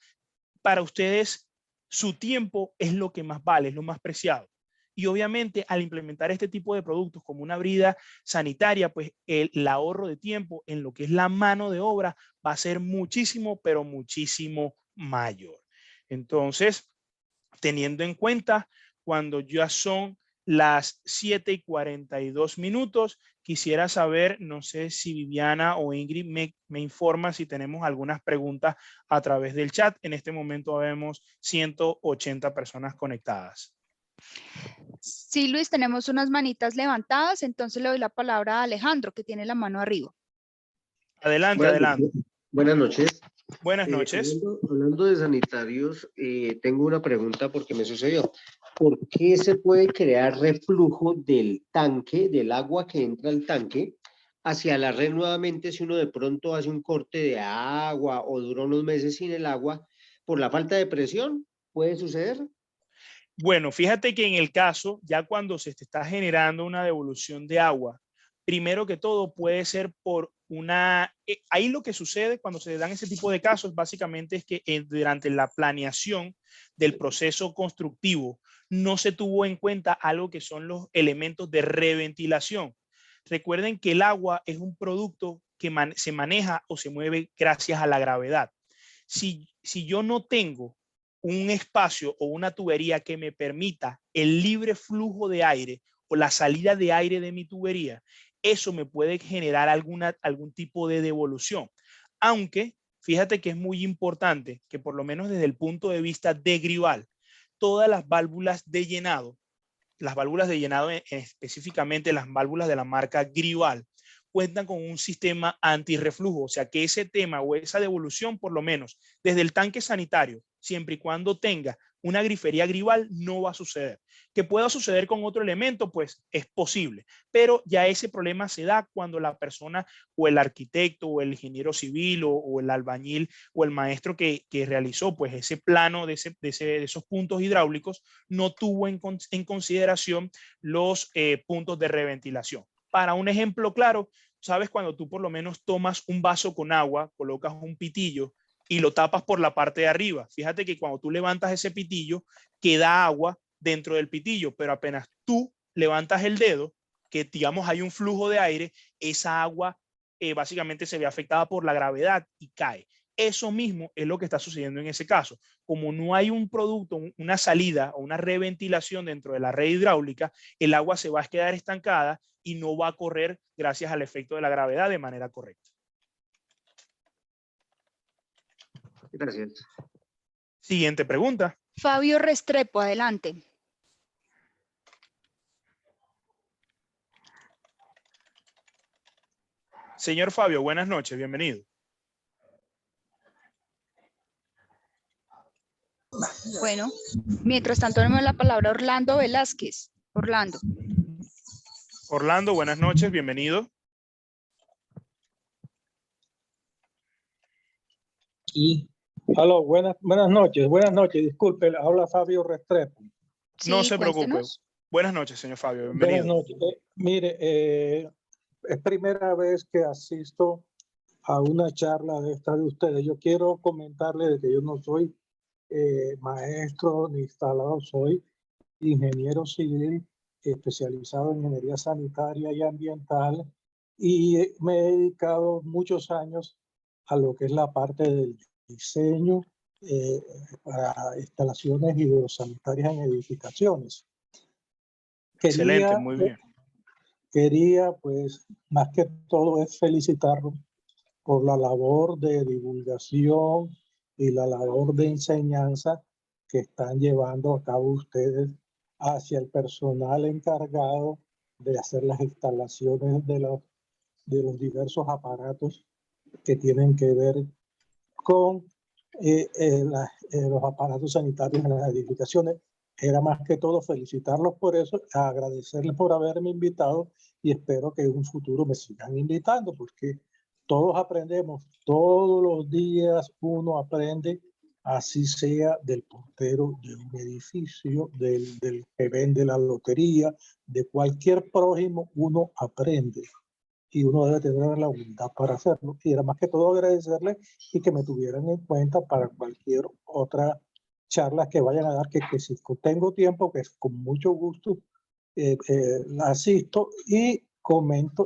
para ustedes su tiempo es lo que más vale, es lo más preciado. Y obviamente al implementar este tipo de productos como una brida sanitaria, pues el ahorro de tiempo en lo que es la mano de obra va a ser muchísimo, pero muchísimo mayor. Entonces, teniendo en cuenta, cuando ya son las 7:42, quisiera saber, no sé si Viviana o Ingrid me informa si tenemos algunas preguntas a través del chat. En este momento vemos 180 personas conectadas. Sí, Luis, tenemos unas manitas levantadas, entonces le doy la palabra a Alejandro, que tiene la mano arriba. Adelante, adelante. Buenas noches. Buenas noches. Hablando de sanitarios, tengo una pregunta porque me sucedió. ¿Por qué se puede crear reflujo del tanque, del agua que entra al tanque, hacia la red nuevamente si uno de pronto hace un corte de agua o dura unos meses sin el agua por la falta de presión? ¿Puede suceder? Bueno, fíjate que en el caso, ya cuando se te está generando una devolución de agua, primero que todo puede ser por ahí lo que sucede cuando se dan ese tipo de casos, básicamente es que durante la planeación del proceso constructivo no se tuvo en cuenta algo que son los elementos de reventilación. Recuerden que el agua es un producto que se maneja o se mueve gracias a la gravedad. Si yo no tengo un espacio o una tubería que me permita el libre flujo de aire o la salida de aire de mi tubería, eso me puede generar algún tipo de devolución. Aunque fíjate que es muy importante que por lo menos desde el punto de vista de Grival, todas las válvulas de llenado específicamente las válvulas de la marca Grival, cuentan con un sistema antirreflujo, o sea que ese tema o esa devolución, por lo menos desde el tanque sanitario, siempre y cuando tenga una grifería Grival, no va a suceder. Que pueda suceder con otro elemento, pues es posible, pero ya ese problema se da cuando la persona o el arquitecto o el ingeniero civil o el albañil o el maestro que realizó pues ese plano de esos puntos hidráulicos no tuvo en consideración los puntos de reventilación. Para un ejemplo claro, sabes cuando tú por lo menos tomas un vaso con agua, colocas un pitillo y lo tapas por la parte de arriba. Fíjate que cuando tú levantas ese pitillo, queda agua dentro del pitillo, pero apenas tú levantas el dedo, que digamos hay un flujo de aire, esa agua básicamente se ve afectada por la gravedad y cae. Eso mismo es lo que está sucediendo en ese caso. Como no hay un producto, una salida o una reventilación dentro de la red hidráulica, el agua se va a quedar estancada y no va a correr gracias al efecto de la gravedad de manera correcta. Gracias. Siguiente pregunta. Fabio Restrepo, adelante. Señor Fabio, buenas noches, bienvenido. Bueno, mientras tanto tenemos la palabra Orlando Velázquez. Orlando. Orlando, buenas noches, bienvenido. Aló, buenas noches, disculpe, habla Fabio Restrepo. Sí, No se preocupe. cuéntenos. Buenas noches, señor Fabio, bienvenido. Buenas noches. Mire, es primera vez que asisto a una charla de esta de ustedes. Yo quiero comentarle de que yo no soy maestro ni instalador, soy ingeniero civil especializado en ingeniería sanitaria y ambiental y me he dedicado muchos años a lo que es la parte del diseño para instalaciones hidrosanitarias en edificaciones. Excelente, muy bien. Quería, pues, más que todo es felicitarlos por la labor de divulgación y la labor de enseñanza que están llevando a cabo ustedes hacia el personal encargado de hacer las instalaciones de los diversos aparatos que tienen que ver con los aparatos sanitarios en las edificaciones. Era más que todo felicitarlos por eso, agradecerles por haberme invitado y espero que en un futuro me sigan invitando porque todos aprendemos, todos los días uno aprende así sea del portero de un edificio, del que vende la lotería, de cualquier prójimo, uno aprende y uno debe tener la humildad para hacerlo. Y era más que todo agradecerle y que me tuvieran en cuenta para cualquier otra charla que vayan a dar, que si tengo tiempo, que con mucho gusto asisto y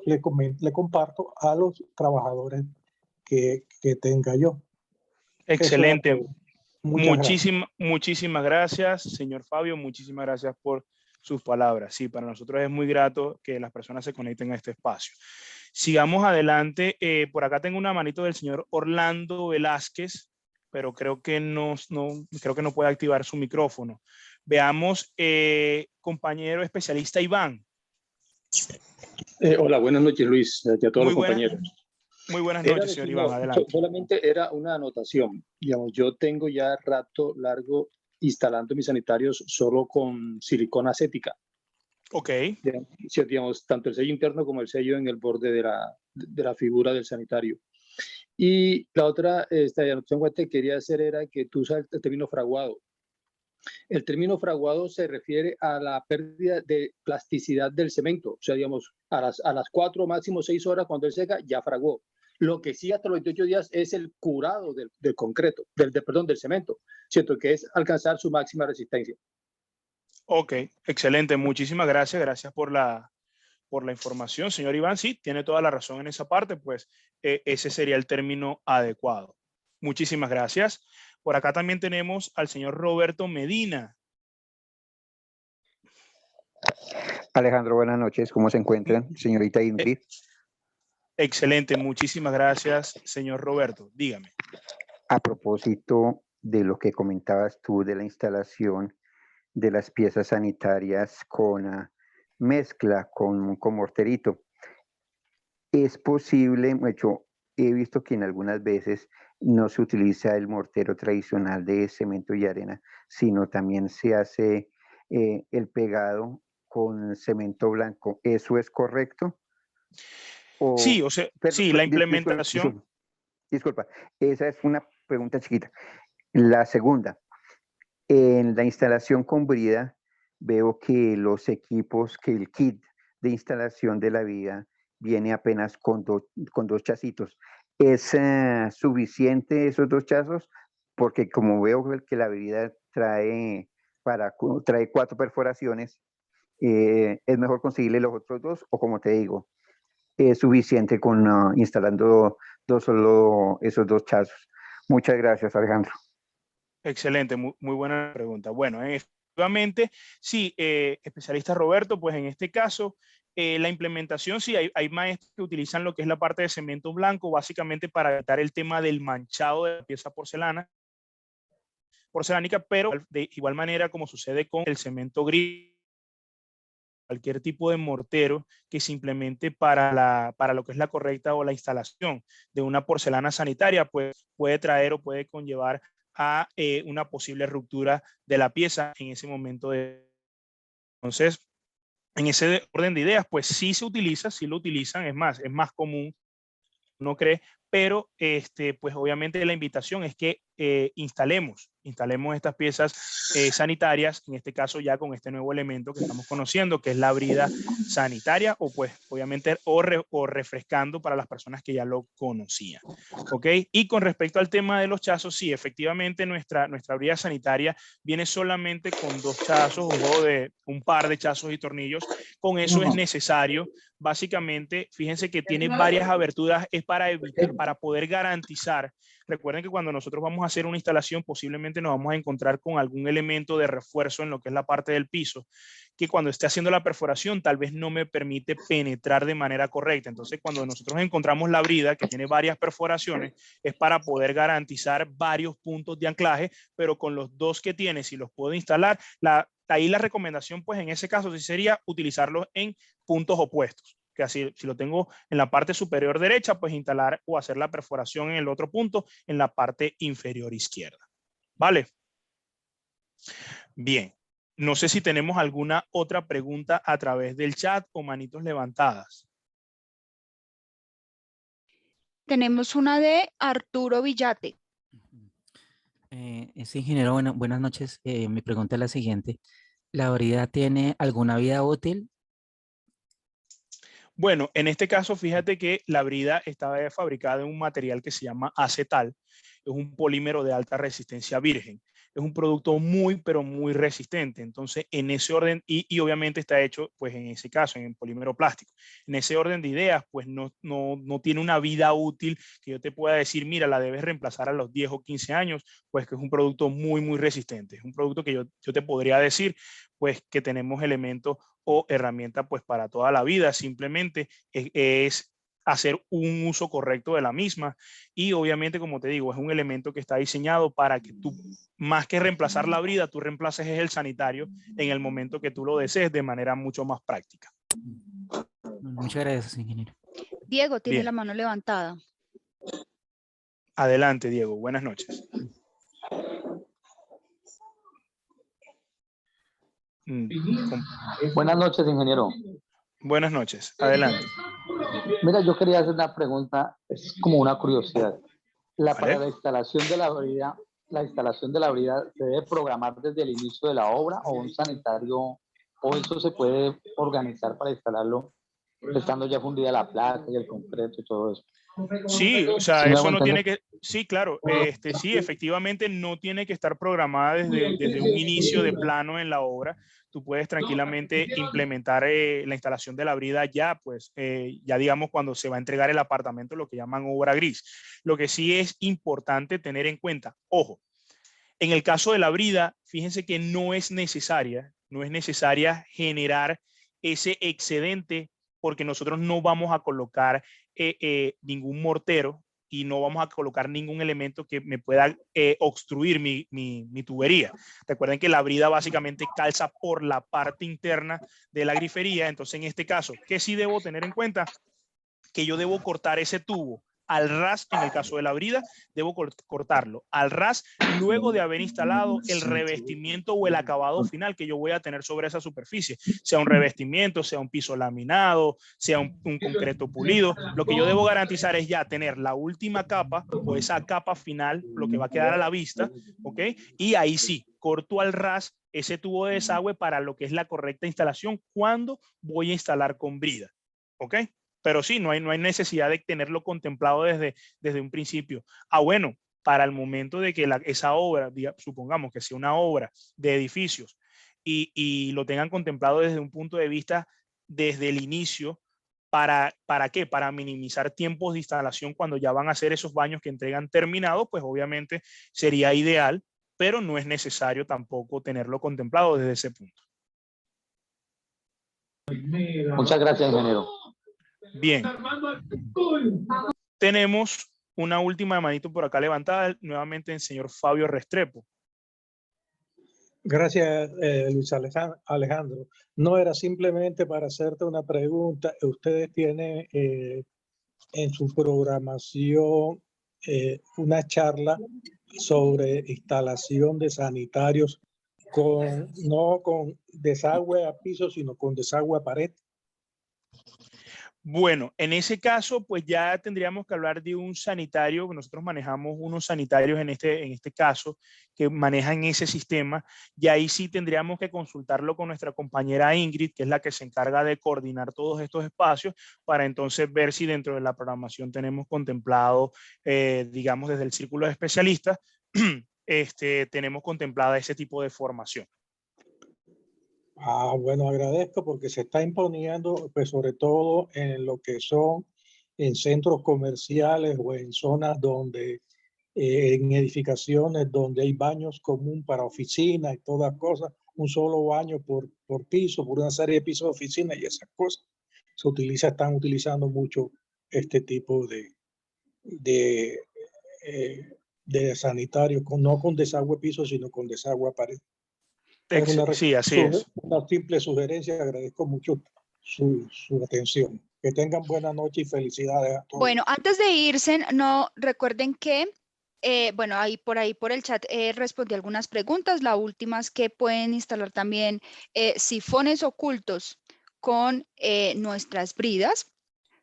le comparto a los trabajadores que tenga yo. Eso era Excelente. todo. Muchas gracias. Muchísimas gracias, señor Fabio. Muchísimas gracias por sus palabras. Sí, para nosotros es muy grato que las personas se conecten a este espacio. Sigamos adelante. Por acá tengo una manito del señor Orlando Velázquez, pero creo que no puede activar su micrófono. Veamos, compañero especialista Iván. Hola, buenas noches, Luis, y a todos los compañeros. Muy buenas noches, señor Iván. Adelante. Solamente era una anotación. Digamos, yo tengo ya rato largo instalando mis sanitarios solo con silicona acética. Ok. Digamos, tanto el sello interno como el sello en el borde de la figura del sanitario. Y la otra anotación que quería hacer era que tú usas el término fraguado. El término fraguado se refiere a la pérdida de plasticidad del cemento. O sea, digamos, a las 4 máximo 6 horas cuando él seca, ya fraguó. Lo que sí hasta los 28 días es el curado del concreto, del cemento, ¿cierto? Que es alcanzar su máxima resistencia. Ok, excelente. Muchísimas gracias. Gracias por la información, señor Iván. Sí, tiene toda la razón en esa parte, pues ese sería el término adecuado. Muchísimas gracias. Por acá también tenemos al señor Roberto Medina. Alejandro, buenas noches. ¿Cómo se encuentran, señorita Ingrid? Excelente. Muchísimas gracias, señor Roberto. Dígame. A propósito de lo que comentabas tú de la instalación de las piezas sanitarias con mezcla, con morterito. Es posible, he visto que en algunas veces no se utiliza el mortero tradicional de cemento y arena, sino también se hace el pegado con cemento blanco. ¿Eso es correcto? Sí, o sea, sí, la implementación. Disculpa, esa es una pregunta chiquita. La segunda, en la instalación con brida, veo que los equipos, que el kit de instalación de la vida viene apenas con dos chacitos. ¿Es suficiente esos 2 chazos? Porque como veo que la vida trae 4 perforaciones, ¿es mejor conseguirle los otros 2? O como te digo, ¿es suficiente con instalando solo esos 2 chazos? Muchas gracias, Alejandro. Excelente, muy buena pregunta. Bueno, efectivamente, sí, especialista Roberto, pues en este caso, la implementación, sí, hay maestros que utilizan lo que es la parte de cemento blanco, básicamente para evitar el tema del manchado de la pieza porcelánica, pero de igual manera como sucede con el cemento gris, cualquier tipo de mortero que se implemente para lo que es la correcta o la instalación de una porcelana sanitaria, pues puede traer o puede conllevar a una posible ruptura de la pieza en ese momento. Entonces, en ese orden de ideas, pues sí se utiliza, sí lo utilizan, es más común, no cree, pero pues obviamente la invitación es que instalemos estas piezas sanitarias, en este caso ya con este nuevo elemento que estamos conociendo, que es la brida sanitaria, o pues obviamente o refrescando para las personas que ya lo conocían. ¿Ok? Y con respecto al tema de los chazos, sí, efectivamente nuestra brida sanitaria viene solamente con 2 chazos, un par de chazos y tornillos. Con eso es necesario. Básicamente, fíjense que tiene varias aberturas, es para poder garantizar. Recuerden que cuando nosotros vamos a hacer una instalación, posiblemente nos vamos a encontrar con algún elemento de refuerzo en lo que es la parte del piso, que cuando esté haciendo la perforación tal vez no me permite penetrar de manera correcta. Entonces, cuando nosotros encontramos la brida, que tiene varias perforaciones, es para poder garantizar varios puntos de anclaje, pero con los 2 que tiene, si los puedo instalar, ahí la recomendación, pues en ese caso sí sería utilizarlos en puntos opuestos. Que así, si lo tengo en la parte superior derecha, pues instalar o hacer la perforación en el otro punto, en la parte inferior izquierda. ¿Vale? Bien. No sé si tenemos alguna otra pregunta a través del chat o manitos levantadas. Tenemos una de Arturo Villate. Sí, ingeniero, buenas noches. Mi pregunta es la siguiente. ¿La brida tiene alguna vida útil? Bueno, en este caso, fíjate que la brida está fabricada en un material que se llama acetal. Es un polímero de alta resistencia virgen. Es un producto muy, pero muy resistente. Entonces, en ese orden, y obviamente está hecho, pues en ese caso, en polímero plástico. En ese orden de ideas, pues no tiene una vida útil que yo te pueda decir, mira, la debes reemplazar a los 10 o 15 años, pues que es un producto muy, muy resistente. Es un producto que yo te podría decir, pues que tenemos elementos o herramienta pues para toda la vida, simplemente es hacer un uso correcto de la misma y obviamente, como te digo, es un elemento que está diseñado para que tú, más que reemplazar la brida, tú reemplaces el sanitario en el momento que tú lo desees de manera mucho más práctica. Muchas gracias, ingeniero. Diego tiene Bien. la mano levantada. Adelante, Diego. Buenas noches. Buenas noches, ingeniero. Buenas noches. Adelante. Mira, yo quería hacer una pregunta, es como una curiosidad. ¿Vale? Para la instalación de la brida, ¿se debe programar desde el inicio de la obra o un sanitario, o eso se puede organizar para instalarlo estando ya fundida la placa y el concreto y todo eso? Sí, o sea, ¿Sí me eso hago no entender? tiene que, sí, claro, sí, efectivamente no tiene que estar programada desde un inicio de plano en la obra. Tú puedes tranquilamente implementar la instalación de la brida ya, pues, ya digamos cuando se va a entregar el apartamento, lo que llaman obra gris. Lo que sí es importante tener en cuenta, ojo, en el caso de la brida, fíjense que no es necesaria generar ese excedente porque nosotros no vamos a colocar ningún mortero y no vamos a colocar ningún elemento que me pueda obstruir mi tubería. Recuerden que la brida básicamente calza por la parte interna de la grifería. Entonces, en este caso, ¿qué sí debo tener en cuenta? Que yo debo cortar ese tubo al ras, en el caso de la brida, debo cortarlo al ras luego de haber instalado el revestimiento o el acabado final que yo voy a tener sobre esa superficie, sea un revestimiento, sea un piso laminado, sea un concreto pulido. Lo que yo debo garantizar es ya tener la última capa o esa capa final, lo que va a quedar a la vista, ¿ok? Y ahí sí, corto al ras ese tubo de desagüe para lo que es la correcta instalación cuando voy a instalar con brida, ¿ok? Pero sí, no hay necesidad de tenerlo contemplado desde un principio. Bueno, para el momento de que esa obra, supongamos que sea una obra de edificios y lo tengan contemplado desde un punto de vista desde el inicio, ¿para qué? Para minimizar tiempos de instalación cuando ya van a hacer esos baños que entregan terminados, pues obviamente sería ideal, pero no es necesario tampoco tenerlo contemplado desde ese punto. Muchas gracias, ingeniero. Bien. Tenemos una última manito por acá levantada, nuevamente el señor Fabio Restrepo. Gracias, Luis Alejandro. No era simplemente para hacerte una pregunta. Ustedes tienen en su programación una charla sobre instalación de sanitarios no con desagüe a piso, sino con desagüe a pared. Bueno, en ese caso, pues ya tendríamos que hablar de un sanitario. Nosotros manejamos unos sanitarios en este caso que manejan ese sistema, y ahí sí tendríamos que consultarlo con nuestra compañera Ingrid, que es la que se encarga de coordinar todos estos espacios, para entonces ver si dentro de la programación tenemos contemplado, digamos, desde el círculo de especialistas, tenemos contemplada ese tipo de formación. Bueno, agradezco porque se está imponiendo, pues sobre todo en lo que son en centros comerciales o en zonas donde, en edificaciones donde hay baños común para oficinas y todas cosas, un solo baño por piso, por una serie de pisos de oficina y esas cosas. Están utilizando mucho este tipo de sanitarios, no con desagüe piso, sino con desagüe a pared. Sí, así es. Una simple sugerencia, agradezco mucho su atención. Que tengan buena noche y felicidades a todos. Bueno, antes de irse, no recuerden que, bueno, por ahí por el chat respondí algunas preguntas. La última es que pueden instalar también sifones ocultos con nuestras bridas,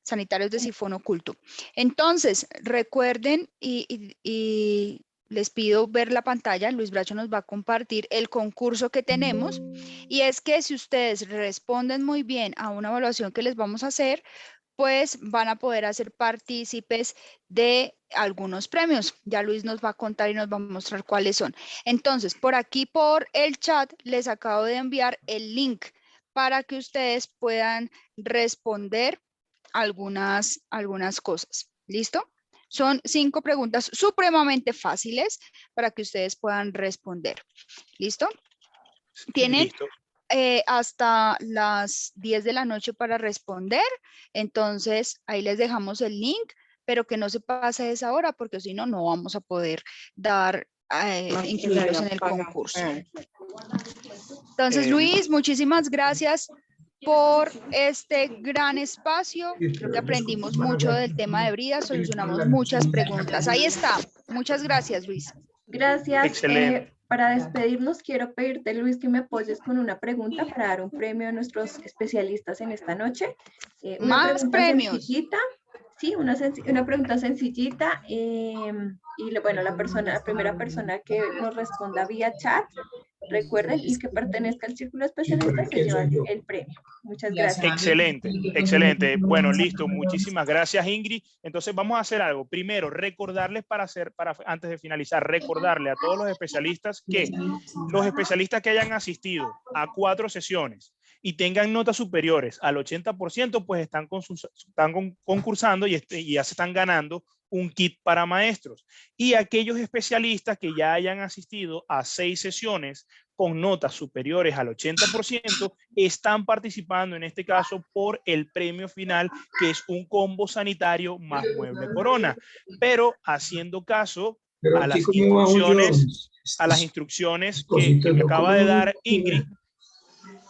sanitarios de sifón oculto. Entonces, recuerden y les pido ver la pantalla. Luis Bracho nos va a compartir el concurso que tenemos, y es que si ustedes responden muy bien a una evaluación que les vamos a hacer, pues van a poder hacer partícipes de algunos premios. Ya Luis nos va a contar y nos va a mostrar cuáles son. Entonces, por aquí, por el chat, les acabo de enviar el link para que ustedes puedan responder algunas cosas. ¿Listo? Son 5 preguntas supremamente fáciles para que ustedes puedan responder. ¿Listo? Tienen Listo. hasta las 10 de la noche para responder. Entonces, ahí les dejamos el link, pero que no se pase esa hora, porque si no, no vamos a poder dar, incluirlos en el concurso. Entonces, Luis, muchísimas gracias por este gran espacio. Creo que aprendimos mucho del tema de bridas, solucionamos muchas preguntas. Ahí está. Muchas gracias, Luis. Gracias. Excelente. Para despedirnos, quiero pedirte, Luis, que me apoyes con una pregunta para dar un premio a nuestros especialistas en esta noche. Una Más pregunta premios. sencillita. Sí, una pregunta sencillita. Bueno, la primera persona que nos responda vía chat, recuerden, y que pertenezca al círculo especialista, se lleva el premio. Muchas gracias. Excelente, excelente. Bueno, listo. Muchísimas gracias, Ingrid. Entonces vamos a hacer algo. Primero, recordarles antes de finalizar, recordarle a todos los especialistas que los especialistas que hayan asistido a 4 sesiones y tengan notas superiores al 80%, pues están concursando y ya se están ganando un kit para maestros. Y aquellos especialistas que ya hayan asistido a 6 sesiones con notas superiores al 80%, están participando en este caso por el premio final, que es un combo sanitario más mueble Corona, pero haciendo caso a las instrucciones que me acaba de dar Ingrid.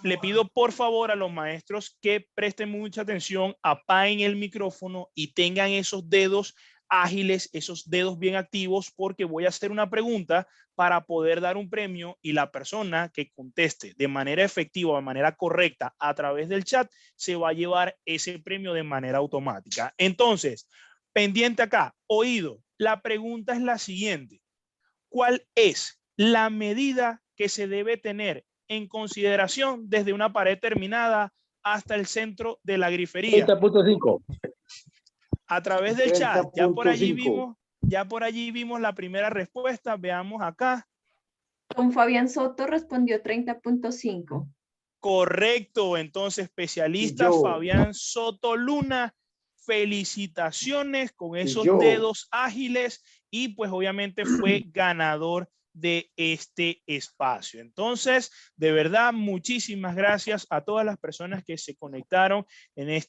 Le pido por favor a los maestros que presten mucha atención, apaguen el micrófono y tengan esos dedos ágiles, esos dedos bien activos, porque voy a hacer una pregunta para poder dar un premio, y la persona que conteste de manera efectiva, de manera correcta a través del chat, se va a llevar ese premio de manera automática. Entonces, pendiente acá, oído, la pregunta es la siguiente: ¿cuál es la medida que se debe tener en consideración desde una pared terminada hasta el centro de la grifería? 30.5. A través del chat, ya por allí 30.5. vimos la primera respuesta. Veamos acá. Don Fabián Soto respondió 30.5. Correcto. Entonces, especialista Fabián Soto Luna, felicitaciones con esos dedos ágiles, y pues obviamente fue ganador de este espacio. Entonces, de verdad, muchísimas gracias a todas las personas que se conectaron en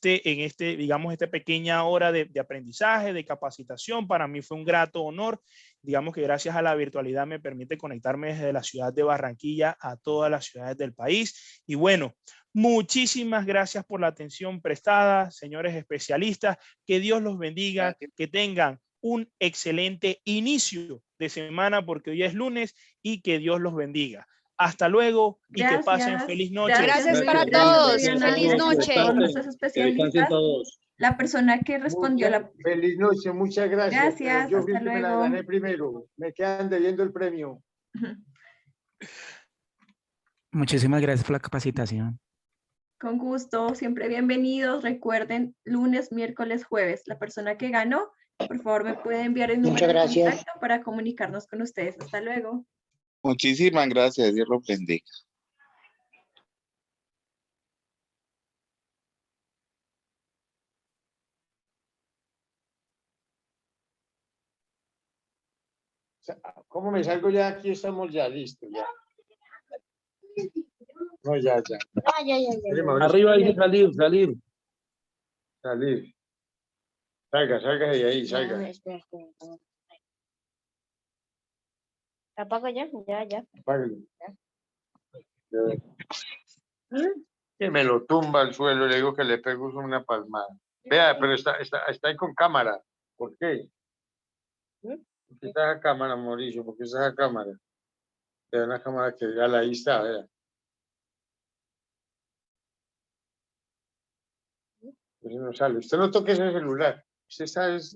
digamos, esta pequeña hora de aprendizaje, de capacitación. Para mí fue un grato honor. Digamos que gracias a la virtualidad me permite conectarme desde la ciudad de Barranquilla a todas las ciudades del país. Y bueno, muchísimas gracias por la atención prestada, señores especialistas. Que Dios los bendiga, que tengan un excelente inicio de semana, porque hoy es lunes, y que Dios los bendiga. Hasta luego y que pasen feliz noche. Gracias para todos. Feliz noche. Todos nuestros especialistas. La persona que respondió Feliz noche, muchas gracias. Gracias, Yo hasta fui el que me la luego. gané primero. Me quedan debiendo el premio. Muchísimas gracias por la capacitación. Con gusto, siempre bienvenidos. Recuerden, lunes, miércoles, jueves. La persona que ganó, por favor, me puede enviar el número de contacto para comunicarnos con ustedes. Hasta luego. Muchísimas gracias. Dios los bendiga. ¿Cómo me salgo ya? Aquí estamos ya listos. Ya. No, ya. Arriba dice salir. Salir. Salga de ahí, salga. ¿Apago ya? Ya. Apáguelo. Que me lo tumba al suelo, le digo que le pego una palmada. Vea, pero está ahí con cámara. ¿Por qué? ¿Por qué está esa cámara, Mauricio? ¿Por qué está esa cámara? Vea una cámara que ahí está, vea. Pues no sale. Usted no toque ese celular. Usted está